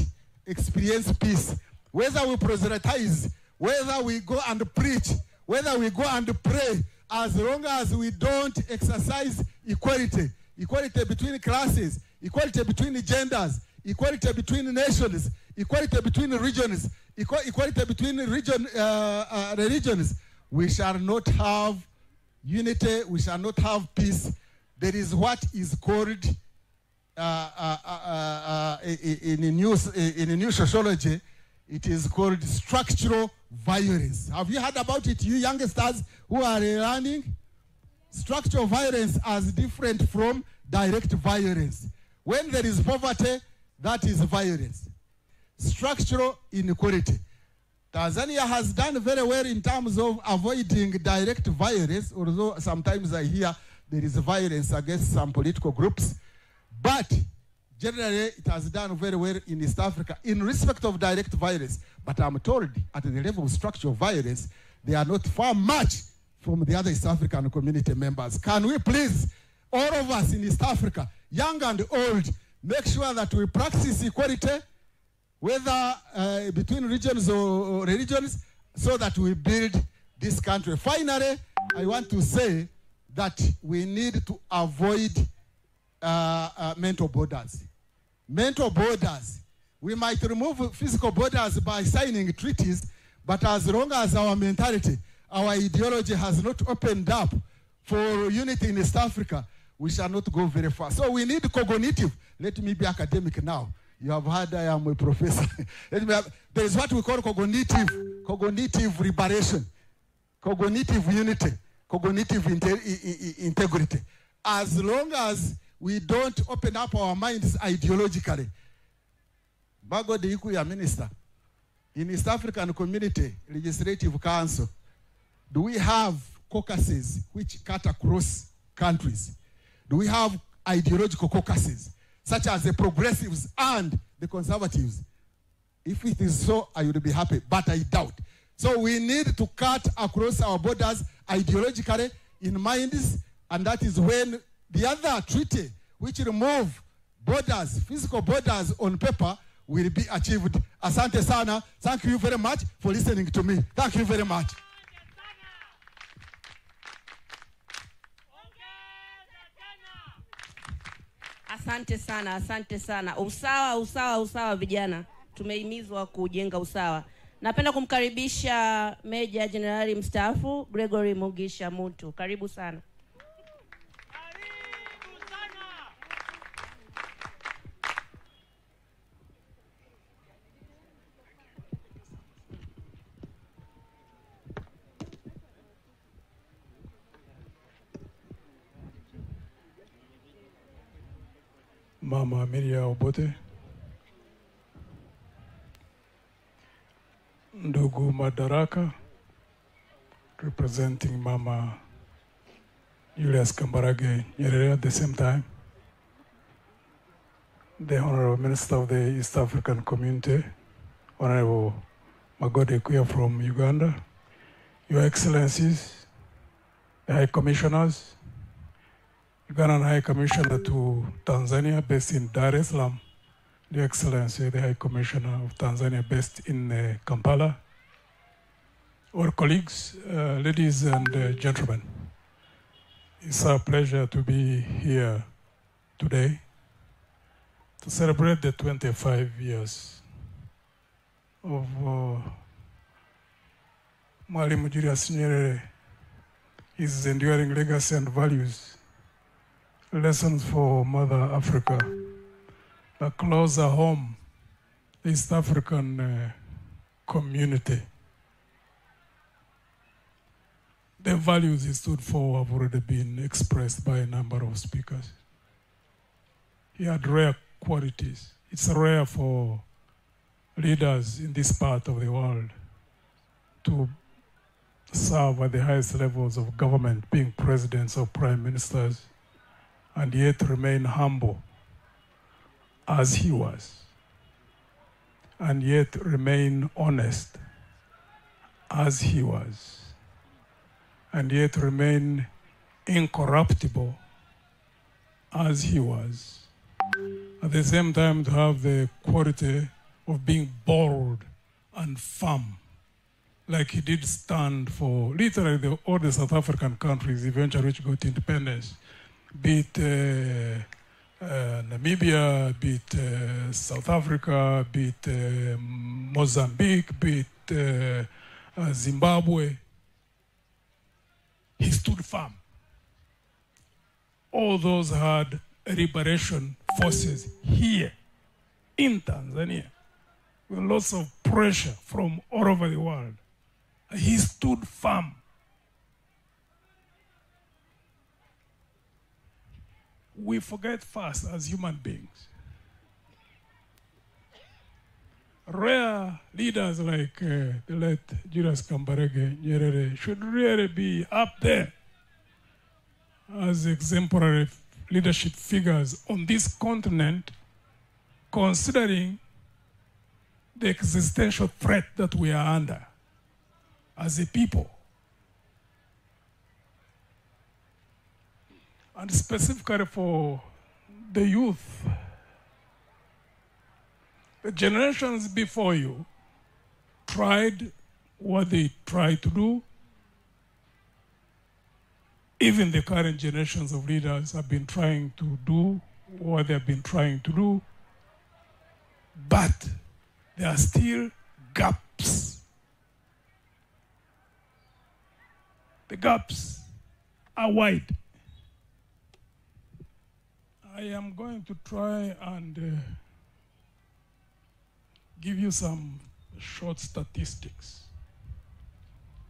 experience peace. Whether we proselytize, whether we go and preach, whether we go and pray, as long as we don't exercise equality, equality between classes, equality between genders, equality between nations, equality between regions, equality between religions, we shall not have unity, we shall not have peace. There is what is called in new sociology, it is called structural violence. Have you heard about it, you youngsters who are learning? Structural violence is different from direct violence. When there is poverty, that is violence. Structural inequality. Tanzania has done very well in terms of avoiding direct violence, although sometimes I hear there is violence against some political groups. But generally, it has done very well in East Africa in respect of direct violence. But I'm told at the level of structural violence, they are not far much from the other East African community members. Can we please, all of us in East Africa, young and old, make sure that we practice equality, whether between regions or religions, so that we build this country. Finally, I want to say that we need to avoid mental borders. Mental borders. We might remove physical borders by signing treaties, but as long as our mentality, our ideology has not opened up for unity in East Africa, we shall not go very far. So we need cognitive. Let me be academic now. You have heard I am a professor. There is what we call cognitive liberation, cognitive unity, cognitive integrity. As long as we don't open up our minds ideologically. Bago de Ikuya Minister, in East African Community Legislative Council, do we have caucuses which cut across countries? Do we have ideological caucuses, such as the progressives and the conservatives? If it is so, I would be happy, but I doubt. So we need to cut across our borders ideologically in minds, and that is when the other treaty, which remove borders, physical borders on paper, will be achieved. Asante sana. Thank you very much for listening to me. Thank you very much. Asante sana, asante sana. Usawa, usawa, usawa vijana. Tumehimizwa kujenga usawa. Napenda kumkaribisha Meja Jenerali mstaafu Gregory Mugisha Muntu. Karibu sana. Mama Amelia Obote, Ndugu Madaraka, representing Mama Julius Kambarage Nyerere at the same time, the Honorable Minister of the East African Community, Honorable Magode Kuya from Uganda, Your Excellencies, the High Commissioners, Ugandan High Commissioner to Tanzania based in Dar es Salaam, Your Excellency, the High Commissioner of Tanzania based in Kampala, our colleagues, ladies and gentlemen, it's a pleasure to be here today to celebrate the 25 years of Mwalimu Julius Nyerere, his enduring legacy and values. Lessons for Mother Africa, a closer home, the East African community. The values he stood for have already been expressed by a number of speakers. He had rare qualities. It's rare for leaders in this part of the world to serve at the highest levels of government, being presidents or prime ministers, and yet remain humble as he was, and yet remain honest as he was, and yet remain incorruptible as he was. At the same time, to have the quality of being bold and firm, like he did stand for literally all the South African countries eventually which got independence, be it Namibia, be it South Africa, be it Mozambique, be it Zimbabwe. He stood firm. All those had liberation forces here in Tanzania with lots of pressure from all over the world. He stood firm. We forget fast as human beings. Rare leaders like the late Julius Kambarage Nyerere should really be up there as exemplary leadership figures on this continent, considering the existential threat that we are under as a people. And specifically for the youth, the generations before you tried what they tried to do. Even the current generations of leaders have been trying to do what they have been trying to do, but there are still gaps. The gaps are wide. I am going to try and give you some short statistics,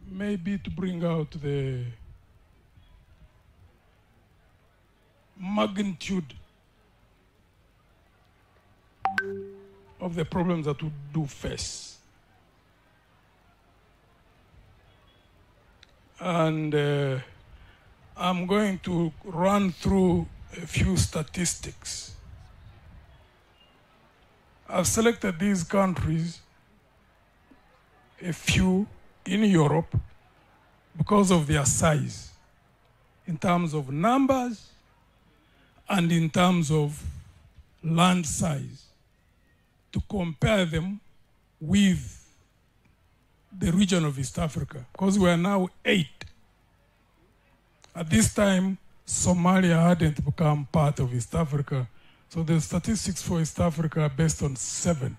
maybe to bring out the magnitude of the problems that we do face. And I'm going to run through a few statistics. I've selected these countries, a few in Europe, because of their size, in terms of numbers and in terms of land size, to compare them with the region of East Africa, because we are now 8. At this time, Somalia hadn't become part of East Africa, so the statistics for East Africa are based on 7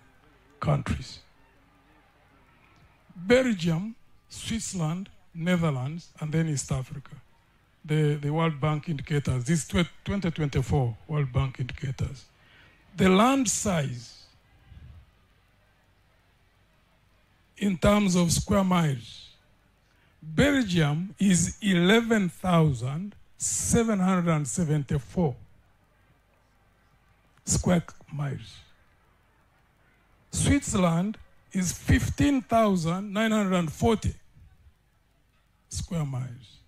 countries. Belgium, Switzerland, Netherlands, and then East Africa. The World Bank indicators, these 2024 World Bank indicators. The land size in terms of square miles, Belgium is 11,774 square miles. Switzerland is 15,940 square miles.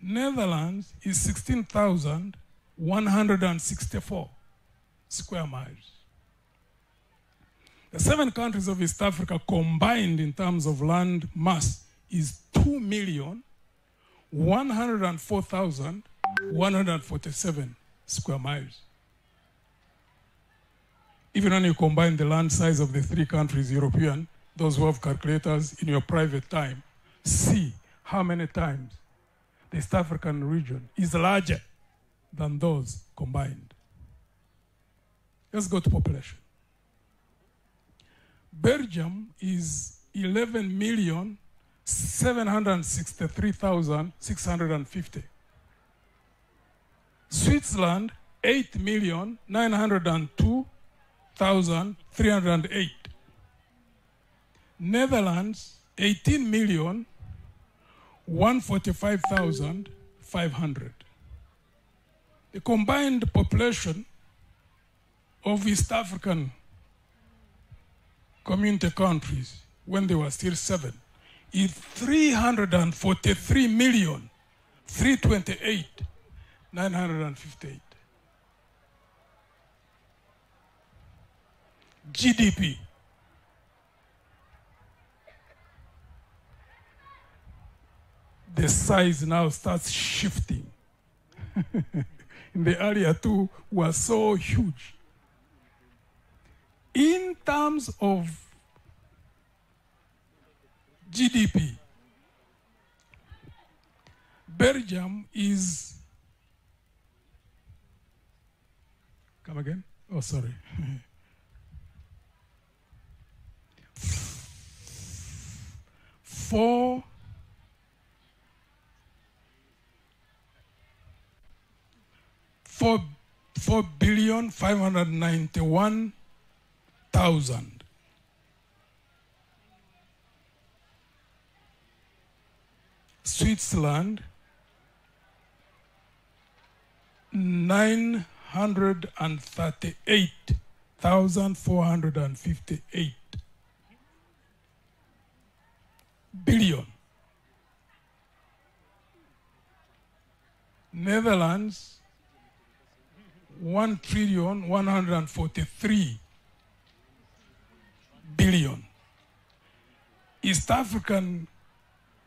Netherlands is 16,164 square miles. The 7 countries of East Africa combined in terms of land mass is 2,104,147 square miles. Even when you combine the land size of the 3 countries, European, those who have calculators in your private time, see how many times the East African region is larger than those combined. Let's go to population. Belgium is 11,763,650. Switzerland, 8,902,308. Netherlands, 18,145,500. The combined population of East African community countries, when they were still 7, is 343,328,958. GDP. the size now starts shifting. In the earlier two were so huge. In terms of GDP, Belgium is, come again? Oh, sorry. $4 billion 591,000. Switzerland 938,458 billion. Netherlands 1,143 billion. East African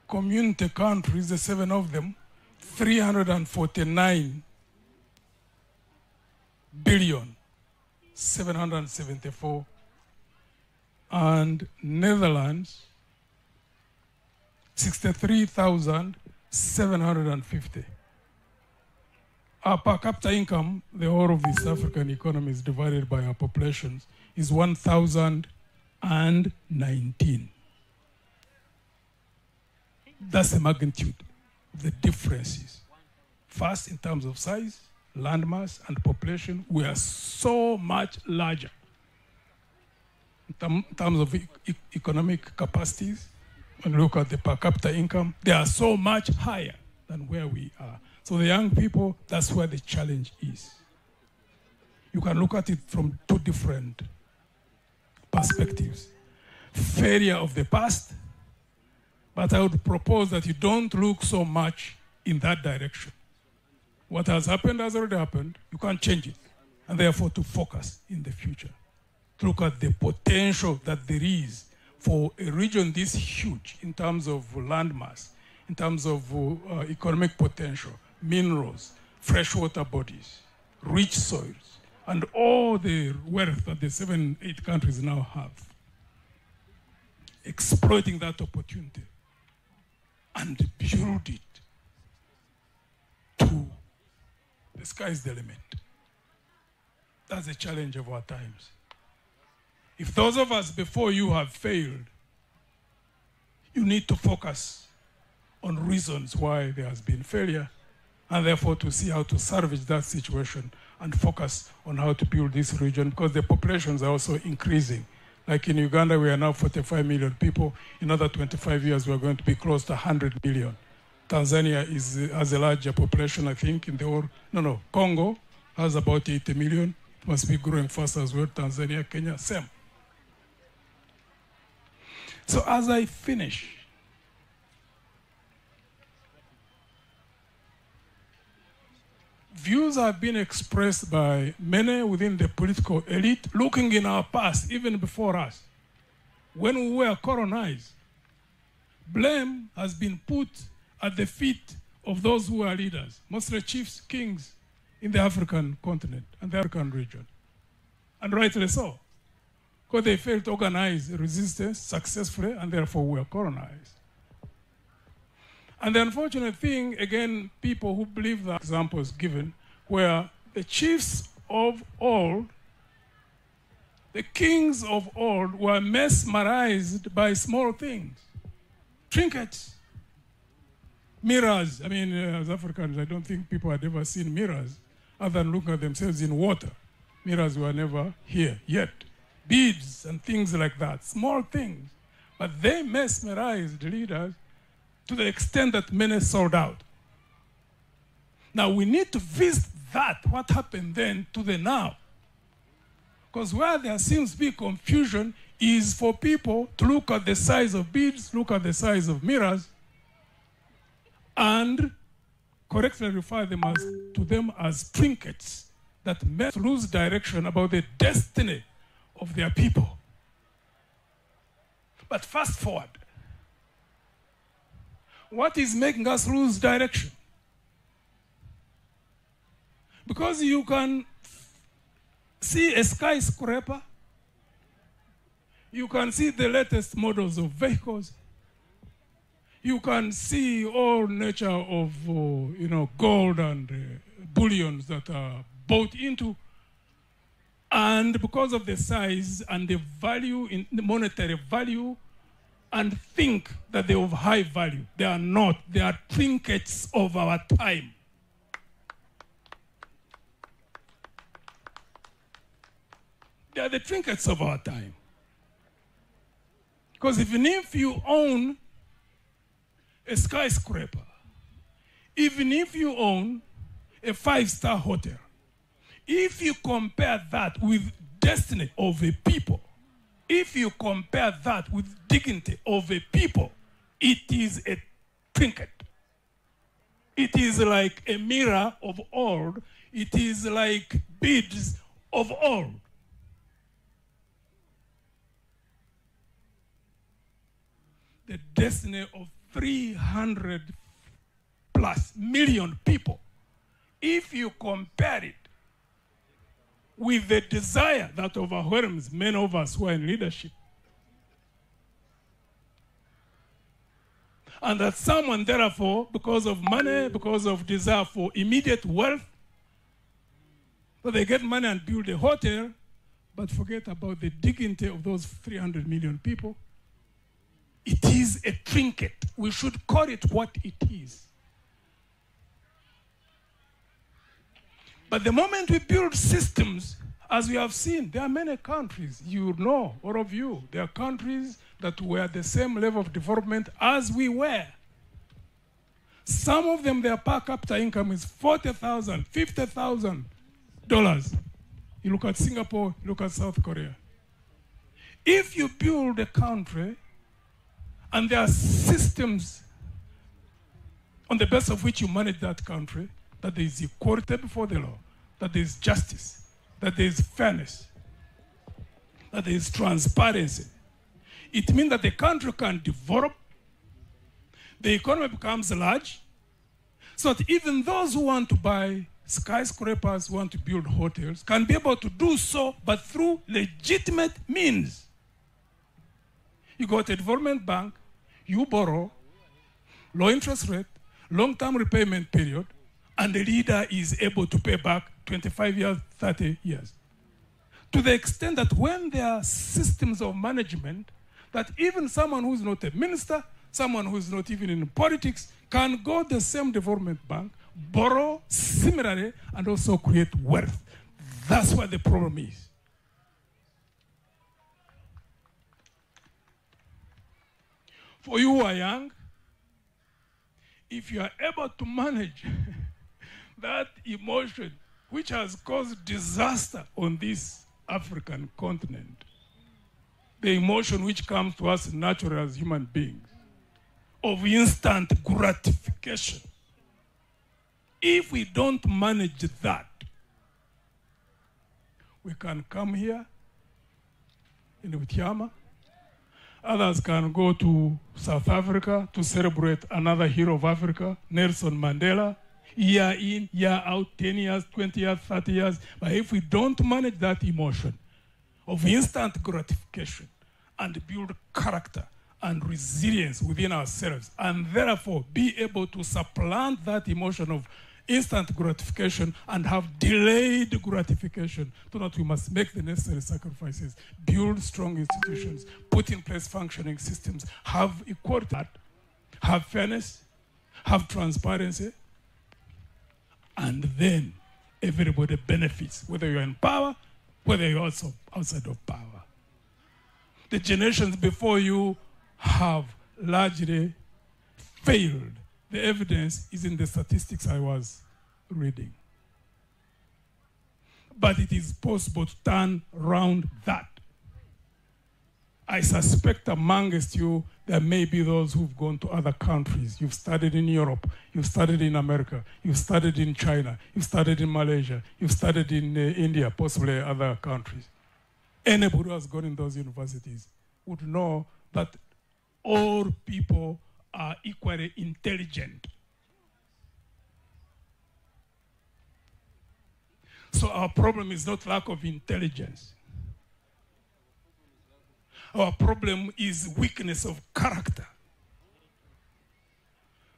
community countries, the 7 of them, 349 billion, 774, and Netherlands 63,750. Our per capita income, the whole of East African economy is divided by our populations, is 1,019. That's the magnitude of the differences. First, in terms of size, landmass, and population, we are so much larger. In terms of economic capacities, when you look at the per capita income, they are so much higher than where we are. So the young people, that's where the challenge is. You can look at it from two different perspectives. Failure of the past, but I would propose that you don't look so much in that direction. What has happened has already happened. You can't change it. And therefore to focus in the future. To look at the potential that there is for a region this huge in terms of landmass, in terms of economic potential, minerals, freshwater bodies, rich soils, and all the wealth that the 7, 8 countries now have. Exploiting that opportunity and build it to the sky's the limit. That's the challenge of our times. If those of us before you have failed, you need to focus on reasons why there has been failure, and therefore to see how to salvage that situation and focus on how to build this region, because the populations are also increasing. Like in Uganda, we are now 45 million people. In another 25 years, we are going to be close to 100 million. Tanzania has a larger population, I think, in the whole, Congo has about 80 million. It must be growing fast as well. Tanzania, Kenya, same. So as I finish, views have been expressed by many within the political elite looking in our past, even before us. When we were colonized, blame has been put at the feet of those who are leaders, mostly chiefs, kings in the African continent and the African region. And rightly so, because they failed to organize resistance successfully and therefore were colonized. And the unfortunate thing, again, people who believe the examples given, where the chiefs of old, the kings of old, were mesmerized by small things, trinkets, mirrors. I mean, as Africans, I don't think people had ever seen mirrors other than looking at themselves in water. Mirrors were never here yet. Beads and things like that, small things. But they mesmerized leaders to the extent that many sold out. Now we need to visit that, what happened then, to the now. Because where there seems to be confusion is for people to look at the size of beads, look at the size of mirrors, and correctly refer them to them as trinkets that may lose direction about the destiny of their people. But fast forward, What is making us lose direction? Because you can see a skyscraper, you can see the latest models of vehicles, you can see all nature of gold and bullions that are bought into, and because of the size and the value, in the monetary value, and think that they're of high value. They are not. They are trinkets of our time. They are the trinkets of our time. Because even if you own a skyscraper, even if you own a 5-star hotel, if you compare that with destiny of a people, if you compare that with dignity of a people, it is a trinket. It is like a mirror of old. It is like beads of old. The destiny of 300+ million people, if you compare it with the desire that overwhelms many of us who are in leadership, and that someone, therefore, because of money, because of desire for immediate wealth, so they get money and build a hotel, but forget about the dignity of those 300 million people. It is a trinket. We should call it what it is. But the moment we build systems, as we have seen, there are many countries, you know, all of you, there are countries that were the same level of development as we were. Some of them, their per capita income is $40,000, $50,000. You look at Singapore, you look at South Korea. If you build a country and there are systems on the basis of which you manage that country, that there is equality before the law, that there is justice, that there is fairness, that there is transparency, it means that the country can develop, the economy becomes large, so that even those who want to buy skyscrapers, who want to build hotels, can be able to do so, but through legitimate means. You go to a development bank, you borrow, low interest rate, long-term repayment period, and the leader is able to pay back 25 years, 30 years. To the extent that when there are systems of management, that even someone who is not a minister, someone who is not even in politics, can go to the same development bank, borrow similarly, and also create wealth. That's what the problem is. For you who are young, if you are able to manage that emotion which has caused disaster on this African continent, the emotion which comes to us naturally as human beings, of instant gratification, if we don't manage that, we can come here in Butiama, others can go to South Africa to celebrate another hero of Africa, Nelson Mandela, year in, year out, 10 years, 20 years, 30 years. But if we don't manage that emotion of instant gratification and build character and resilience within ourselves, and therefore be able to supplant that emotion of instant gratification and have delayed gratification, so that we must make the necessary sacrifices, build strong institutions, put in place functioning systems, have equality, have fairness, have transparency, and then everybody benefits, whether you're in power, whether you're also outside of power. The generations before you have largely failed. The evidence is in the statistics I was reading. But it is possible to turn around that. I suspect amongst you, there may be those who've gone to other countries. You've studied in Europe, you've studied in America, you've studied in China, you've studied in Malaysia, you've studied in India, possibly other countries. Anybody who has gone in those universities would know that all people are equally intelligent. So our problem is not lack of intelligence. Our problem is weakness of character.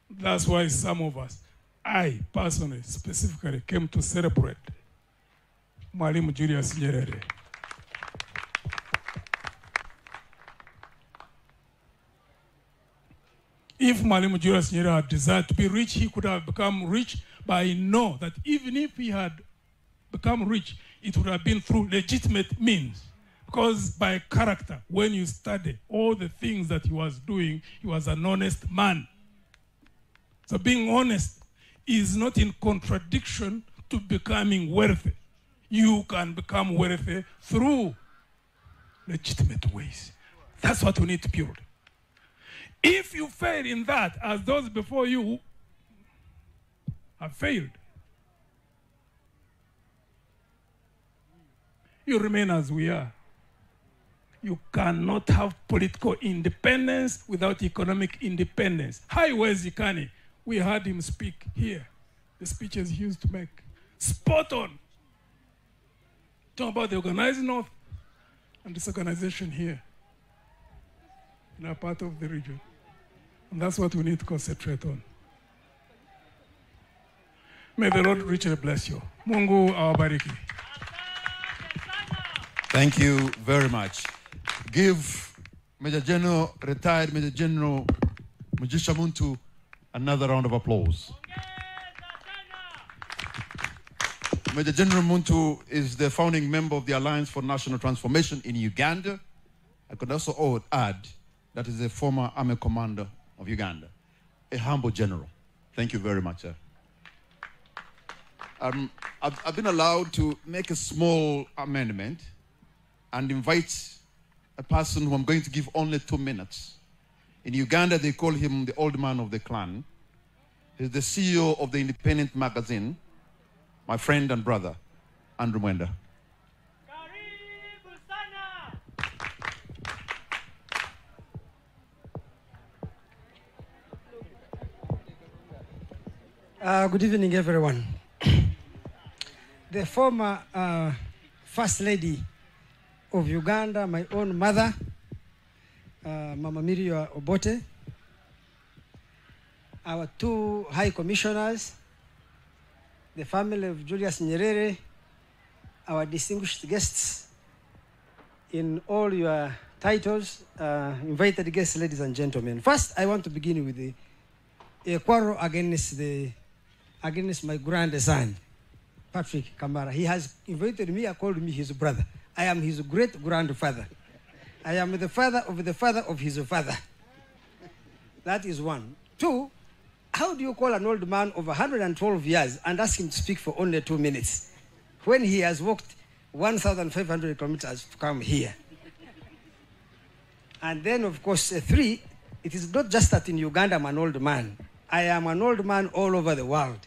That's why some of us, I personally, specifically, came to celebrate Mwalimu Julius Nyerere. If Mwalimu Julius Nyerere had desired to be rich, he could have become rich, but I know that even if he had become rich, it would have been through legitimate means. Because by character, when you study all the things that he was doing, he was an honest man. So being honest is not in contradiction to becoming wealthy. You can become wealthy through legitimate ways. That's what we need to build. If you fail in that, as those before you have failed, you remain as we are. You cannot have political independence without economic independence. Highways Ikani, we heard him speak here. The speeches he used to make. Spot on. Talk about the organized North and disorganization here in our part of the region. And that's what we need to concentrate on. May the Lord richly bless you. Mungu awabariki. Thank you very much. Give Major General, retired Major General Mugisha Muntu another round of applause. Major General Muntu is the founding member of the Alliance for National Transformation in Uganda. I could also add that is a former army commander of Uganda, a humble general. Thank you very much, sir. I've been allowed to make a small amendment and invite a person who I'm going to give only 2 minutes. In Uganda, they call him the old man of the clan. He's the CEO of the Independent magazine, my friend and brother, Andrew Mwenda. Good evening, everyone. The former First Lady of Uganda, my own mother, Mama Mirio Obote, our 2 high commissioners, the family of Julius Nyerere, our distinguished guests in all your titles, invited guests, ladies and gentlemen. First, I want to begin with a quarrel against my grandson, Patrick Kamara. He has invited me, called me his brother. I am his great-grandfather. I am the father of his father. That is 1. 2, how do you call an old man of 112 years and ask him to speak for only 2 minutes when he has walked 1,500 kilometers to come here? And then, of course, 3, it is not just that in Uganda I'm an old man. I am an old man all over the world.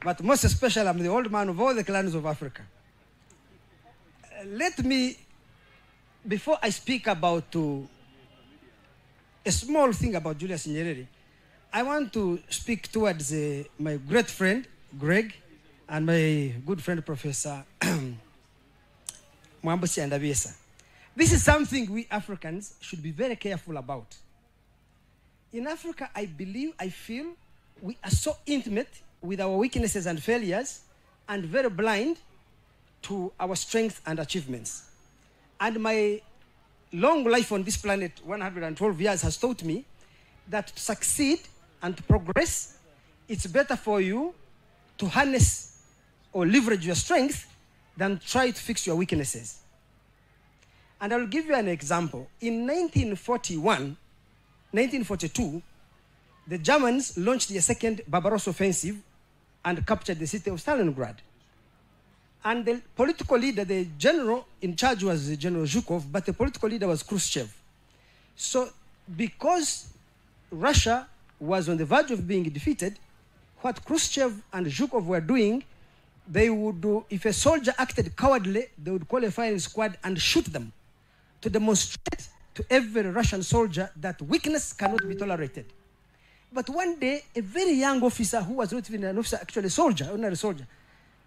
But most especially, I'm the old man of all the clans of Africa. Let me, before I speak about a small thing about Julius Nyerere, I want to speak towards my great friend, Greg, and my good friend, Professor Mwambusi Andabiesa. This is something we Africans should be very careful about. In Africa, I feel we are so intimate with our weaknesses and failures and very blind to our strengths and achievements. And my long life on this planet, 112 years, has taught me that to succeed and to progress, it's better for you to harness or leverage your strength than try to fix your weaknesses. And I'll give you an example. In 1942, the Germans launched the second Barbarossa offensive and captured the city of Stalingrad. And the political leader, the general in charge was General Zhukov, but the political leader was Khrushchev. So because Russia was on the verge of being defeated, what Khrushchev and Zhukov were doing, they would do, if a soldier acted cowardly, they would call a firing squad and shoot them to demonstrate to every Russian soldier that weakness cannot be tolerated. But one day, a very young officer, who was not even an officer, actually a soldier, ordinary soldier,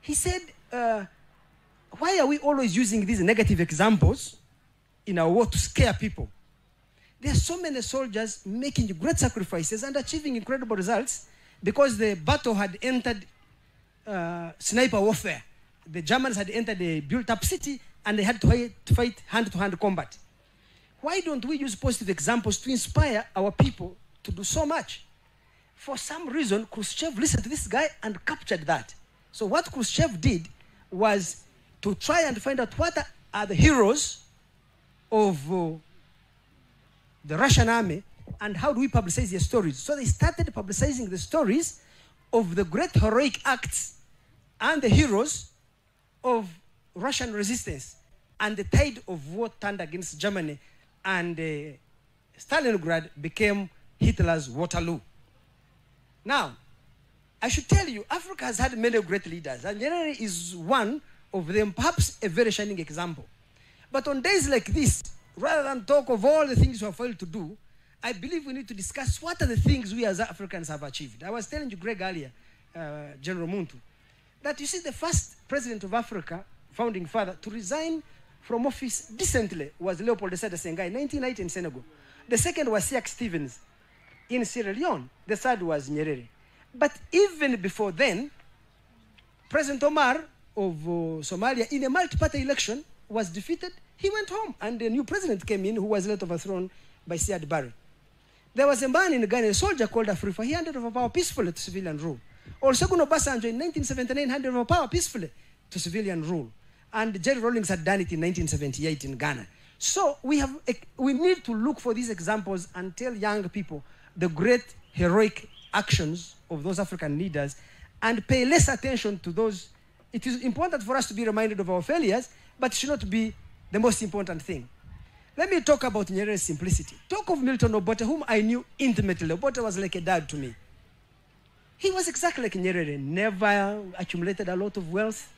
he said, why are we always using these negative examples in our war to scare people? There are so many soldiers making great sacrifices and achieving incredible results because the battle had entered sniper warfare. The Germans had entered a built-up city and they had to fight hand-to-hand combat. Why don't we use positive examples to inspire our people to do so much? For some reason, Khrushchev listened to this guy and captured that. So what Khrushchev did was to try and find out what are the heroes of the Russian army and how do we publicize their stories. So they started publicizing the stories of the great heroic acts and the heroes of Russian resistance. And the tide of war turned against Germany, and Stalingrad became Hitler's Waterloo. Now, I should tell you, Africa has had many great leaders, and Nyerere is one of them, perhaps a very shining example. But on days like this, rather than talk of all the things we have failed to do, I believe we need to discuss what are the things we as Africans have achieved. I was telling you, Greg, earlier, General Muntu, that you see the first president of Africa, founding father, to resign from office decently was Leopold Sédar Senghor in 1990 in Senegal. The second was Siak Stevens in Sierra Leone. The third was Nyerere. But even before then, President Omar of Somalia, in a multi-party election, was defeated. He went home, and a new president came in who was later overthrown by Siad Barre. There was a man in Ghana, a soldier called Afrifa. He handed over power peacefully to civilian rule. Olusegun Obasanjo in 1979 handed over power peacefully to civilian rule. And Jerry Rawlings had done it in 1978 in Ghana. So we need to look for these examples and tell young people the great heroic actions of those African leaders and pay less attention to those. It is important for us to be reminded of our failures, but it should not be the most important thing. Let me talk about Nyerere's simplicity. Talk of Milton Obote, whom I knew intimately. Obote was like a dad to me. He was exactly like Nyerere, never accumulated a lot of wealth,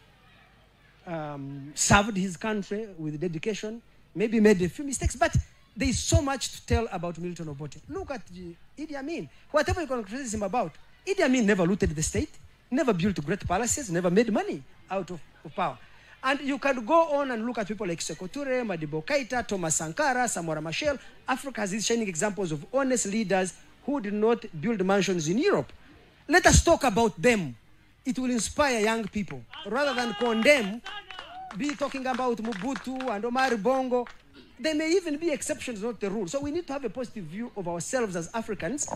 served his country with dedication, maybe made a few mistakes, but there is so much to tell about Milton Obote. Look at Idi Amin. Whatever you can criticize him about, Idi Amin never looted the state, never built great palaces, never made money out of power. And you can go on and look at people like Sékou Touré, Madibo Keita, Thomas Sankara, Samora Machel. Africa has these shining examples of honest leaders who did not build mansions in Europe. Let us talk about them. It will inspire young people. Rather than condemn, be talking about Mobutu and Omar Bongo. There may even be exceptions, not the rule. So we need to have a positive view of ourselves as Africans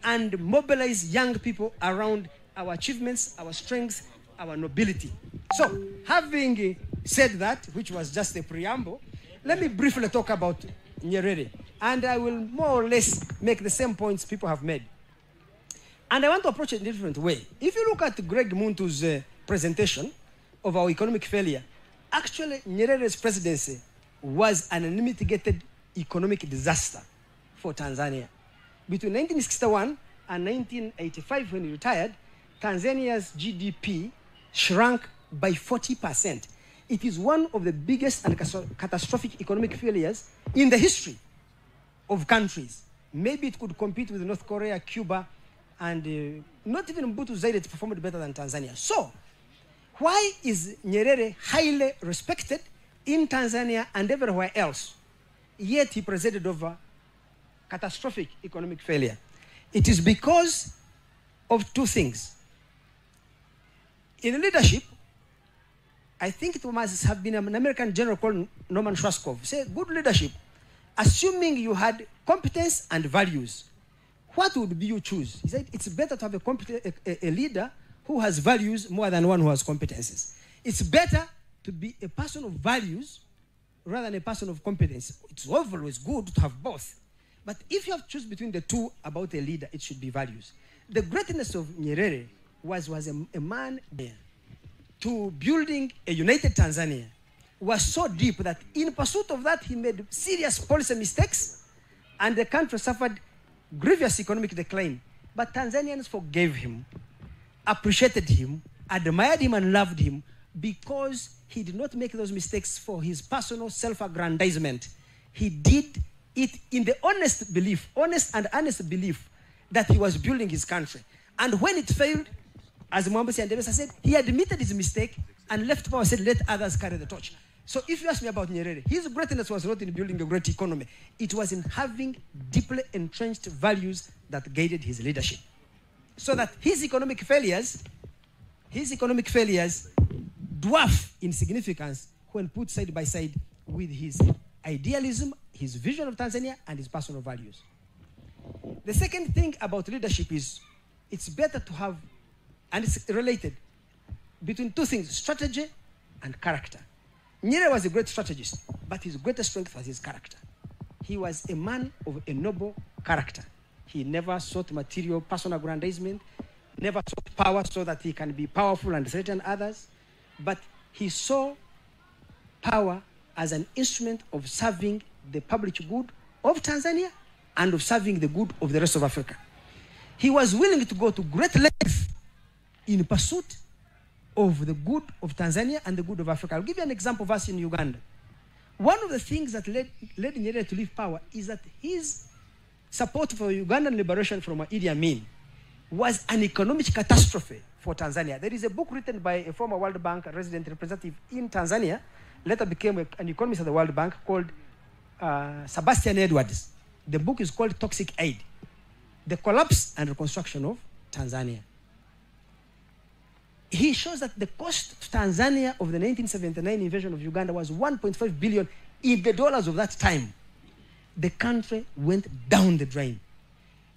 and mobilize young people around our achievements, our strengths, our nobility. So, having said that, which was just a preamble, let me briefly talk about Nyerere. And I will more or less make the same points people have made. And I want to approach it in a different way. If you look at Greg Muntu's presentation of our economic failure, actually Nyerere's presidency was an unmitigated economic disaster for Tanzania. Between 1961 and 1985, when he retired, Tanzania's GDP shrank by 40%. It is one of the biggest and catastrophic economic failures in the history of countries. Maybe it could compete with North Korea, Cuba, and not even Mobutu Zaire performed better than Tanzania. So, why is Nyerere highly respected in Tanzania and everywhere else, yet he presided over catastrophic economic failure? It is because of two things. In leadership, I think it must have been an American general called Norman Schwarzkopf. Say, good leadership, assuming you had competence and values, what would you choose? He said, it's better to have a leader who has values more than one who has competences. It's better to be a person of values rather than a person of competence. It's always good to have both. But if you have to choose between the two about a leader, it should be values. The greatness of Nyerere was a man there to building a united Tanzania was so deep that in pursuit of that, he made serious policy mistakes and the country suffered grievous economic decline. But Tanzanians forgave him, appreciated him, admired him and loved him because he did not make those mistakes for his personal self-aggrandizement. He did it in the honest and honest belief that he was building his country. And when it failed, as Mwambutsi and Debesa said, he admitted his mistake and left power, said, let others carry the torch. So if you ask me about Nyerere, his greatness was not in building a great economy. It was in having deeply entrenched values that guided his leadership. So that his economic failures dwarf in significance when put side by side with his idealism, his vision of Tanzania, and his personal values. The second thing about leadership is it's better to have, and it's related, between two things, strategy and character. Nyerere was a great strategist, but his greatest strength was his character. He was a man of a noble character. He never sought material personal aggrandizement, never sought power so that he can be powerful and threaten others, but he saw power as an instrument of serving the public good of Tanzania and of serving the good of the rest of Africa. He was willing to go to great lengths in pursuit of the good of Tanzania and the good of Africa. I'll give you an example of us in Uganda. One of the things that led Nyerere to leave power is that his support for Ugandan liberation from Idi Amin was an economic catastrophe for Tanzania. There is a book written by a former World Bank resident representative in Tanzania, later became an economist at the World Bank, called Sebastian Edwards. The book is called Toxic Aid: The Collapse and Reconstruction of Tanzania. He shows that the cost of Tanzania of the 1979 invasion of Uganda was 1.5 billion in the dollars of that time. The country went down the drain.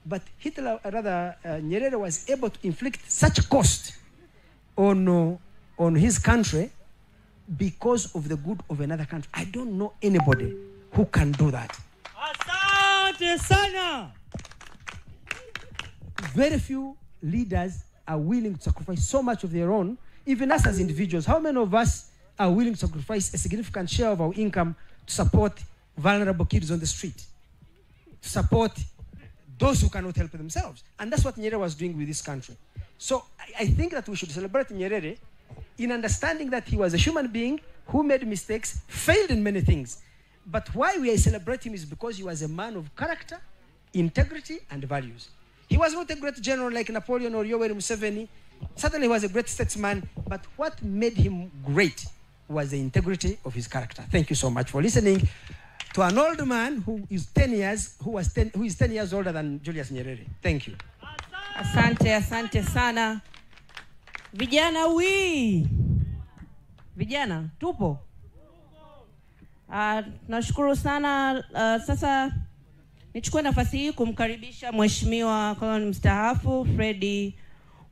But Nyerere was able to inflict such cost on his country because of the good of another country. I don't know anybody who can do that. Asante sana. Very few leaders are willing to sacrifice so much of their own, even us as individuals. How many of us are willing to sacrifice a significant share of our income to support vulnerable kids on the street, to support those who cannot help themselves? And that's what Nyerere was doing with this country. So I think that we should celebrate Nyerere in understanding that he was a human being who made mistakes, failed in many things. But why we celebrate him is because he was a man of character, integrity, and values. He was not a great general like Napoleon or Yoweri Museveni. Certainly he was a great statesman, but what made him great was the integrity of his character. Thank you so much for listening to an old man who is 10 years older than Julius Nyerere. Thank you. Asante sana. Vijana, tupo? Nashukuru sana. Sasa nichukue nafasi hii kumkaribisha Mheshimiwa Koloni mstaafu Fredi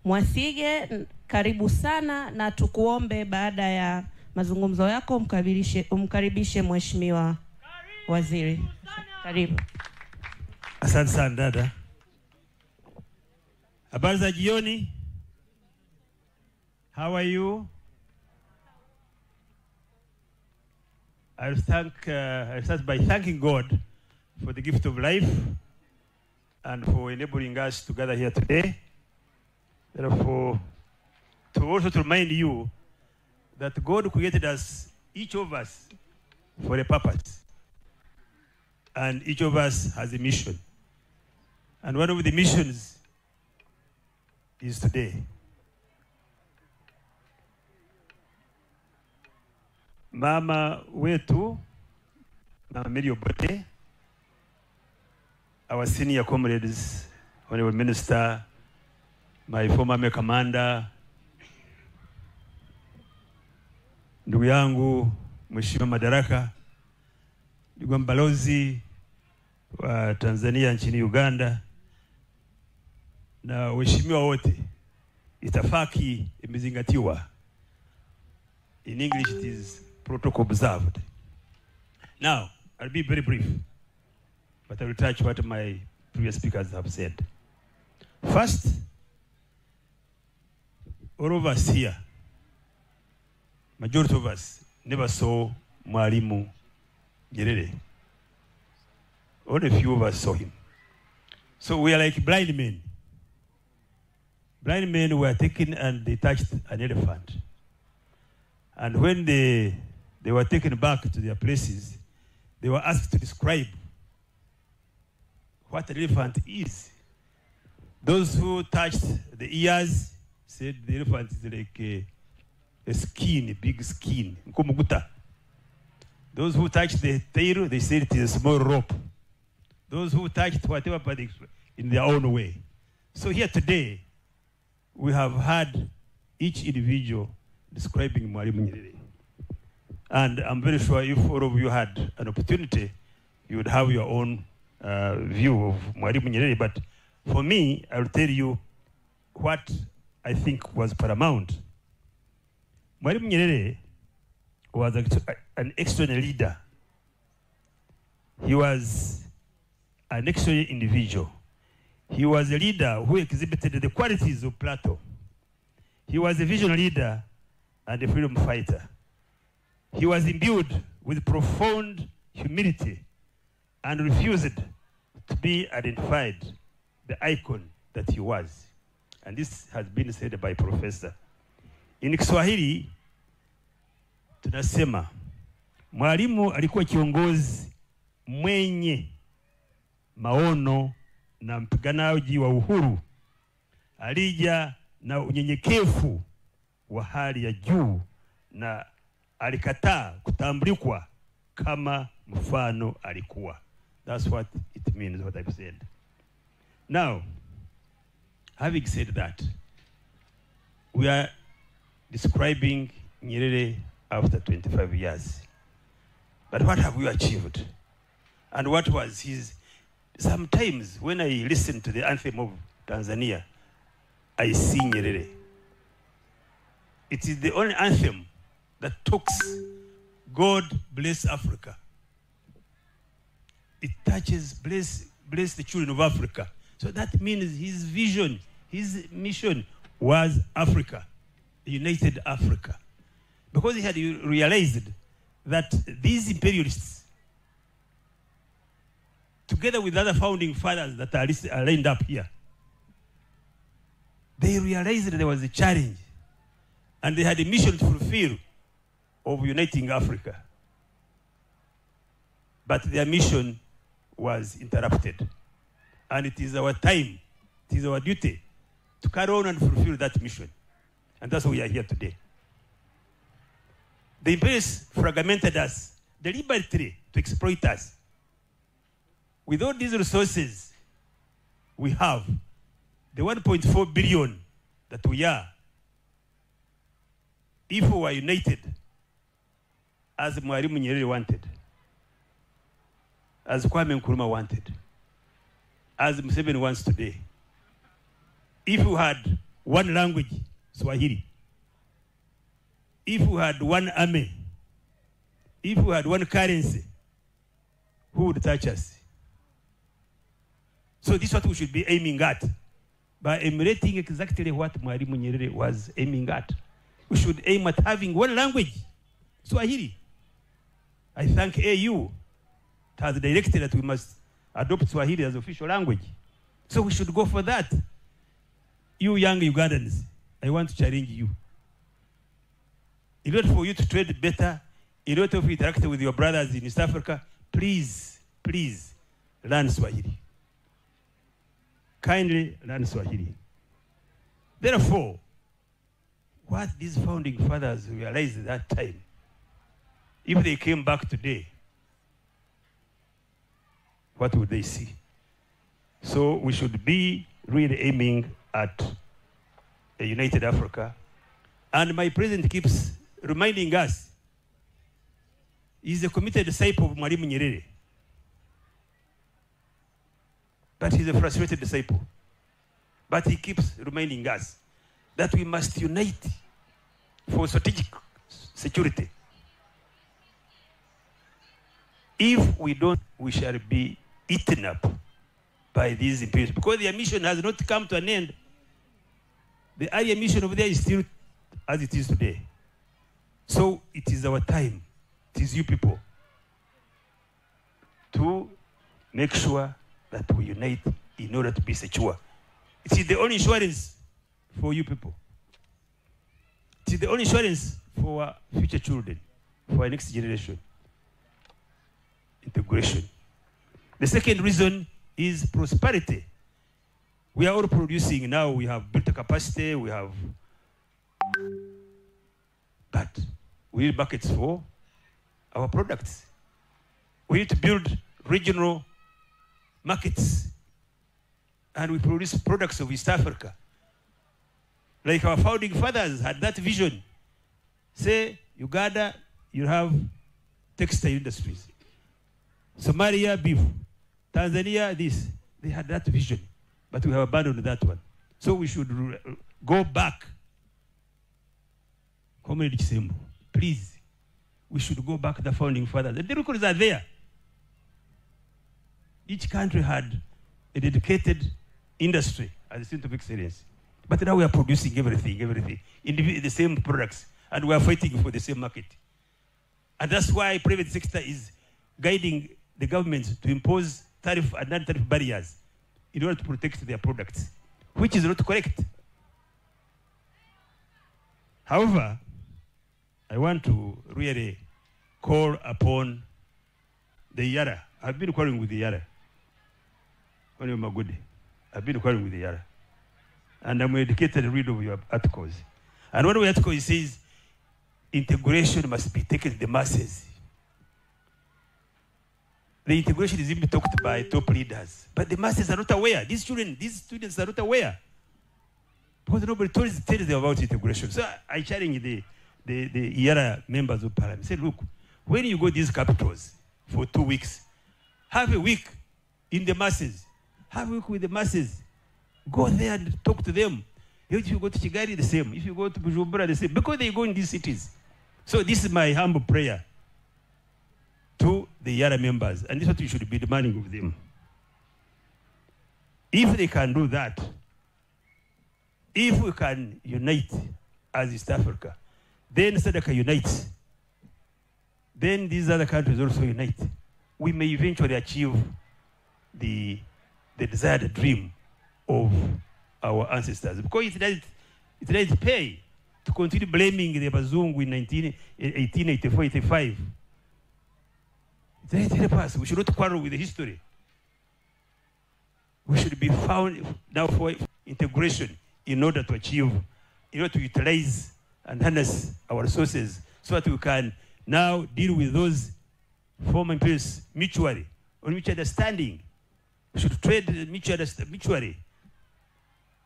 Mwasige. Karibu sana, na tukuombe baada ya mazungumzo yako umkaribishe Mheshimiwa Waziri. Karibu. Asante sana dada. Habari za jioni. How are you? I'll start by thanking God for the gift of life and for enabling us to gather here today. Therefore, to remind you that God created us, each of us, for a purpose. And each of us has a mission. And one of the missions is today. Mama wetu, Mama Mary Obote, our senior comrades, Honorable Minister, my former Miaka commander, ndugu yangu Mheshimiwa Madaraka, ndugu mbalozi wa Tanzania nchini Uganda, na waheshimiwa wote, itifaki imezingatiwa. In English it is protocol observed. Now, I'll be very brief, but I will touch what my previous speakers have said. First, all of us here, majority of us never saw Mwalimu Nyerere. Only a few of us saw him. So we are like blind men. Blind men were taken and they touched an elephant. And when they were taken back to their places, they were asked to describe what an elephant is. Those who touched the ears said the elephant is like a skin, a big skin. Those who touched the tail, they said it is a small rope. Those who touched whatever, but in their own way. So here today, we have had each individual describing Mwalimu Nyerere. And I'm very sure if all of you had an opportunity, you would have your own view of Mwalimu Nyerere. But for me, I will tell you what I think was paramount. Mwalimu Nyerere was an extraordinary leader. He was an extraordinary individual. He was a leader who exhibited the qualities of Plato. He was a visionary leader and a freedom fighter. He was imbued with profound humility and refused to be identified the icon that he was. And this has been said by Professor. In Kiswahili, tunasema, Mwalimu alikuwa kiongozi mwenye maono na mpiganaji wa uhuru. Alija na unyenyekevu wa hali ya juu na alikataa kutambulikwa kama mfano alikuwa. That's what it means, what I've said. Now, having said that, we are describing Nyerere after 25 years. But what have we achieved? And what was his... Sometimes when I listen to the anthem of Tanzania, I see Nyerere. It is the only anthem that talks, God bless Africa. It touches, bless the children of Africa. So that means his vision, his mission was Africa, united Africa. Because he had realized that these imperialists, together with other founding fathers that are lined up here, they realized that there was a challenge and they had a mission to fulfill of uniting Africa. But their mission was interrupted. And it is our time, it is our duty to carry on and fulfill that mission. And that's why we are here today. The imperialists fragmented us deliberately to exploit us. With all these resources we have, the 1.4 billion that we are, if we were united, as Mwalimu Nyerere wanted, as Kwame Nkrumah wanted, as Museveni wants today, if we had one language, Swahili, if we had one army, if we had one currency, who would touch us? So this is what we should be aiming at, by emulating exactly what Mwalimu Nyerere was aiming at. We should aim at having one language, Swahili. I thank AU it has directed that we must adopt Swahili as official language. So we should go for that. You young Ugandans, I want to challenge you. In order for you to trade better, in order to interact with your brothers in East Africa, please, please, learn Swahili. Kindly learn Swahili. Therefore, what these founding fathers realized at that time, if they came back today, what would they see? So we should be really aiming at a united Africa. And my president keeps reminding us, he's a committed disciple of Mwalimu Nyerere. But he's a frustrated disciple. But he keeps reminding us that we must unite for strategic security. If we don't, we shall be eaten up by these imperials, because their mission has not come to an end. The earlier mission over there is still as it is today. So it is our time, it is you people, to make sure that we unite in order to be secure. It is the only insurance for you people. It is the only insurance for our future children, for our next generation. Integration. The second reason is prosperity. We are all producing now. We have built a capacity. But we need markets for our products. We need to build regional markets. And we produce products of East Africa. Like our founding fathers had that vision. Say, Uganda, you have textile industries. Somalia, beef. Tanzania, this. They had that vision. But we have abandoned that one. So we should go back. Comrade Chisembo, please. We should go back to the founding fathers. The records are there. Each country had a dedicated industry as a center of excellence. But now we are producing everything, in the same products, and we are fighting for the same market. And that's why private sector is guiding the government to impose tariff and non-tariff barriers in order to protect their products, which is not correct. However, I want to really call upon the Yara. I've been calling with the Yara. I've been calling with the Yara. And I'm educated to read of your articles. And one of the articles says, integration must be taken to the masses. The integration is even talked by top leaders. But the masses are not aware. These students are not aware. Because nobody tells them about integration. So I challenge the IARA members of parliament. Say, look, when you go to these capitals for 2 weeks, have a week in the masses. Have a week with the masses. Go there and talk to them. If you go to Kigali, the same. If you go to Bujumbura, the same. Because they go in these cities. So this is my humble prayer to the Yara members. And this is what we should be demanding of them. If they can do that, if we can unite as East Africa, then SADC unites. Then these other countries also unite. We may eventually achieve the desired dream of our ancestors. Because it doesn't pay to continue blaming the Bazungu in 1884, 85. It doesn't help us. We should not quarrel with the history. We should be found now for integration in order to achieve, in order to utilize and harness our resources so that we can now deal with those former imperials mutually, on mutual understanding. We should trade mutually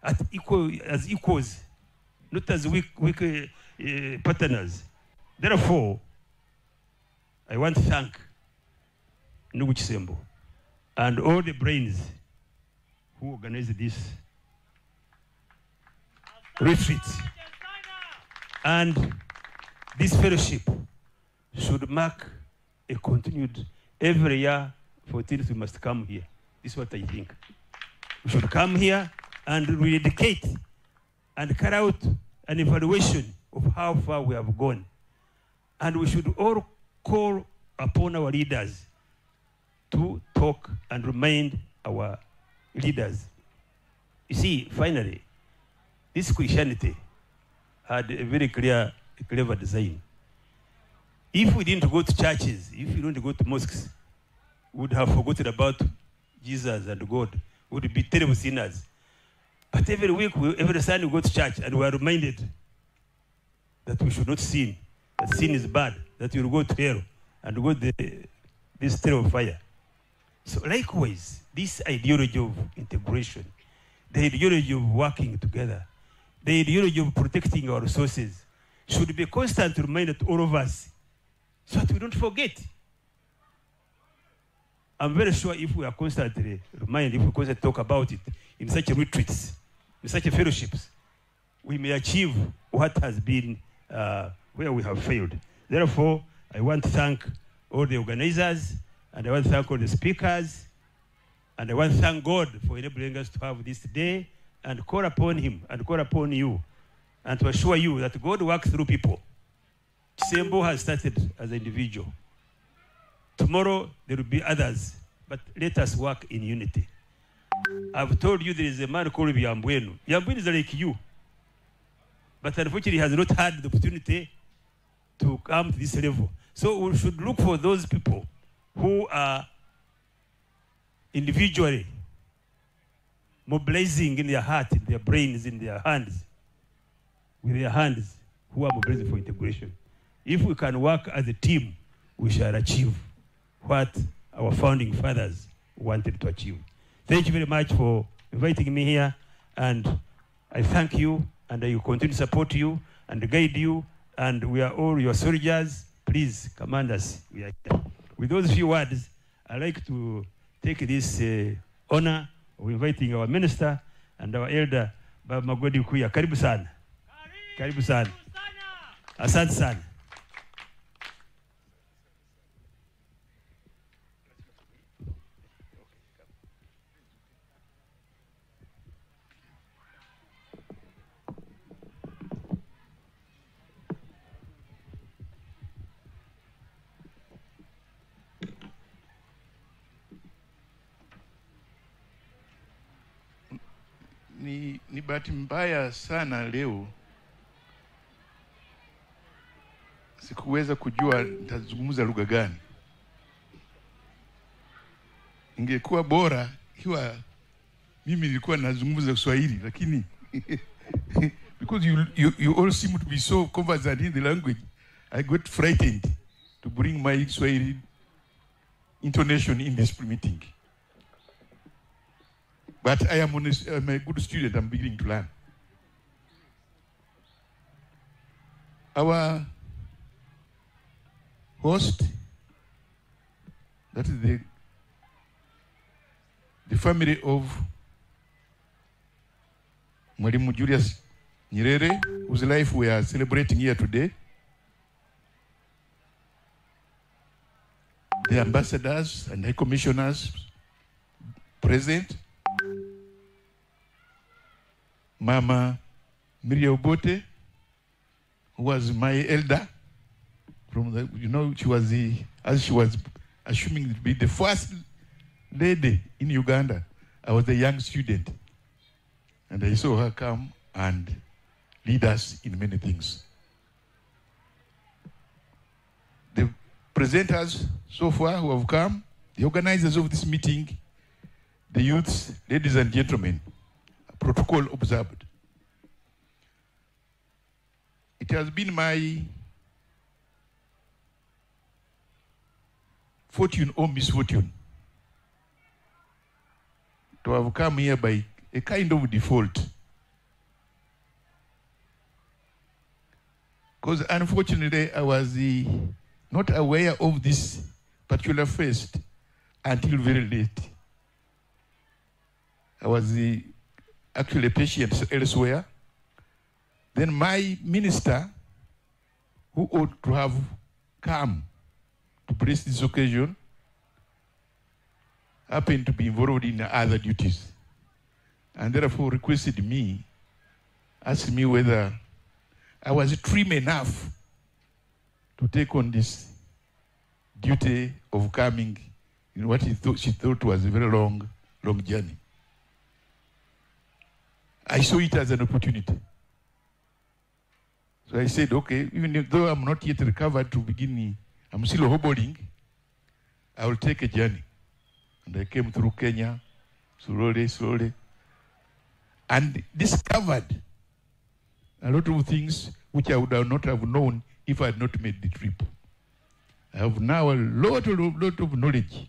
as equals, not as weak partners. Therefore, I want to thank Ndugu Chisembo and all the brains who organized this retreat. And this fellowship should mark a continued, every year for things we must come here. This is what I think. We should come here and re-educate and carry out an evaluation of how far we have gone. And we should all call upon our leaders to talk and remind our leaders. You see, finally, this Christianity had a very clever design. If we didn't go to churches, if we didn't go to mosques, we would have forgotten about Jesus and God. We would be terrible sinners. But every week, every Sunday we go to church and we are reminded that we should not sin, that sin is bad, that we will go to hell and go to this terrible fire. So likewise, this ideology of integration, the ideology of working together, the ideology of protecting our resources should be a constant reminder to all of us so that we don't forget. I'm very sure if we are constantly reminded, if we constantly talk about it in such retreats, in such fellowships, we may achieve what has been where we have failed. Therefore, I want to thank all the organizers, and I want to thank all the speakers, and I want to thank God for enabling us to have this day, and call upon him and call upon you, and to assure you that God works through people. Chisembo has started as an individual. Tomorrow there will be others, but let us work in unity. I've told you there is a man called Yambwenu. Yambwenu is like you, but unfortunately he has not had the opportunity to come to this level. So we should look for those people who are individually mobilizing in their heart, in their brains, in their hands, with their hands, who are mobilizing for integration. If we can work as a team, we shall achieve what our founding fathers wanted to achieve. Thank you very much for inviting me here, and I thank you, and I will continue to support you and guide you, and we are all your soldiers. Please command us. We are here. With those few words, I'd like to take this honor of inviting our minister and our elder, Baba Magodi Kuya. Karibu sana. Karibu sana. Asante sana. Ni bahati mbaya sana leo sikuweza kujua nitazungumza lugha gani. Ingekuwa bora ikiwa mimi nilikuwa nazungumza Kiswahili, lakini because you all seem to be so conversant in the language, I got frightened to bring my Swahili intonation in this meeting. But I'm a good student. I'm beginning to learn. Our host, that is the family of Mwalimu Julius Nyerere, whose life we are celebrating here today. The ambassadors and high commissioners present. Mama Miria Obote, who was my elder, from the, she was as she was assuming to be the first lady in Uganda. I was a young student, and I saw her come and lead us in many things. The presenters so far who have come, the organizers of this meeting, the youths, ladies and gentlemen, protocol observed. It has been my fortune or misfortune to have come here by a kind of default. Because unfortunately, I was not aware of this particular fest until very late. I was actually patient elsewhere. Then my minister, who ought to have come to bless this occasion, happened to be involved in other duties, and therefore requested me, asked me whether I was trim enough to take on this duty of coming in what she thought was a very long journey. I saw it as an opportunity. So I said, okay, even though I'm not yet recovered to begin, I'm still hobbling, I will take a journey. And I came through Kenya, slowly, and discovered a lot of things which I would not have known if I had not made the trip. I have now a lot of knowledge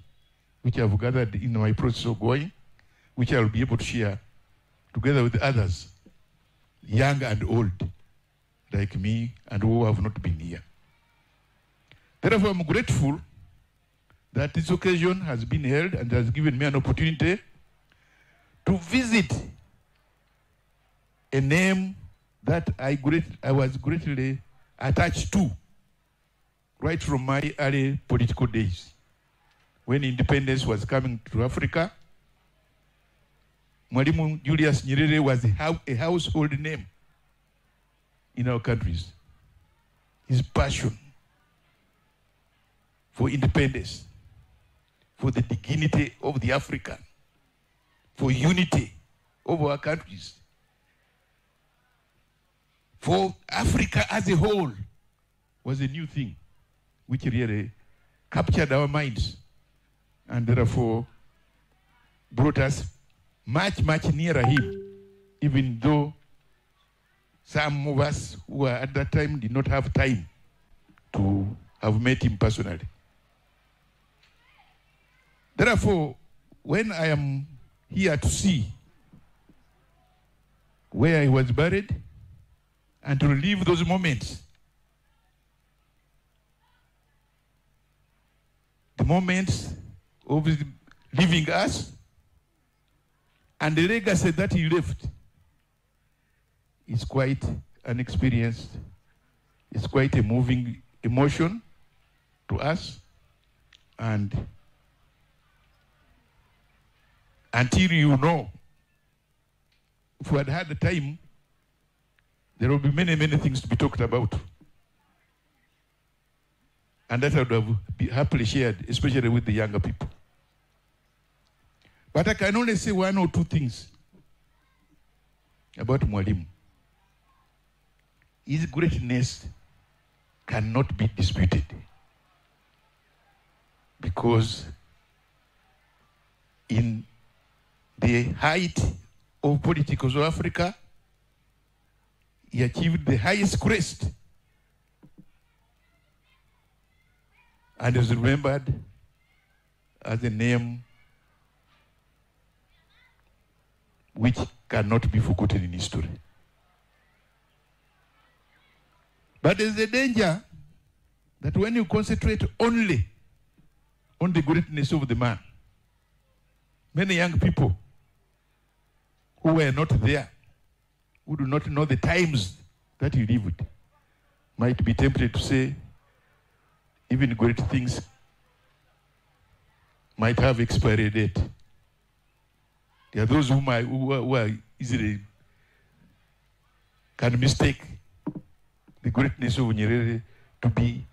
which I've gathered in my process of going, which I will be able to share together with others, young and old, like me, and who have not been here. Therefore, I'm grateful that this occasion has been held and has given me an opportunity to visit a name that I was greatly attached to right from my early political days. When independence was coming to Africa, Mwalimu Julius Nyerere was a household name in our countries. His passion for independence, for the dignity of the African, for unity of our countries, for Africa as a whole, was a new thing which really captured our minds and therefore brought us much, much nearer him, even though some of us who were at that time did not have time to have met him personally. Therefore, when I am here to see where he was buried and to relive those moments, the moments of leaving us and the legacy that he left, is quite an experience. It's quite a moving emotion to us. And until you know, if we had had the time, there will be many, many things to be talked about. And that I would have be happily shared, especially with the younger people. But I can only say one or two things about Mwalimu. His greatness cannot be disputed, because in the height of politics of Africa, he achieved the highest crest and is remembered as a name which cannot be forgotten in history. But there's a danger that when you concentrate only on the greatness of the man, many young people who were not there, who do not know the times that he lived, might be tempted to say even great things might have expiry date. There are those who are easily can mistake the greatness of Nyerere to be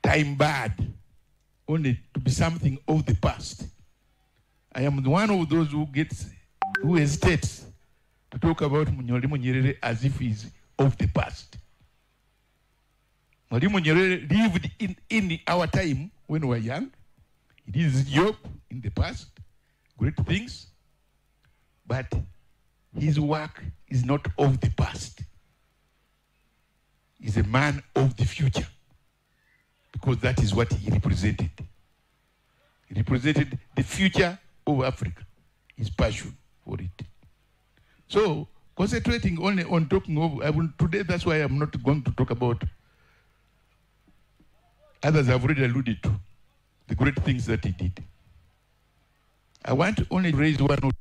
time-barred, only to be something of the past. I am one of those who hesitates to talk about Mwalimu Nyerere as if he's of the past. Mwalimu Nyerere lived in our time when we were young. He did his job in the past, great things, but his work is not of the past. He's a man of the future, because that is what he represented. He represented the future of Africa, his passion for it. So, concentrating only on talking of, today that's why I'm not going to talk about, others have already alluded to, the great things that he did. I want to only raise one or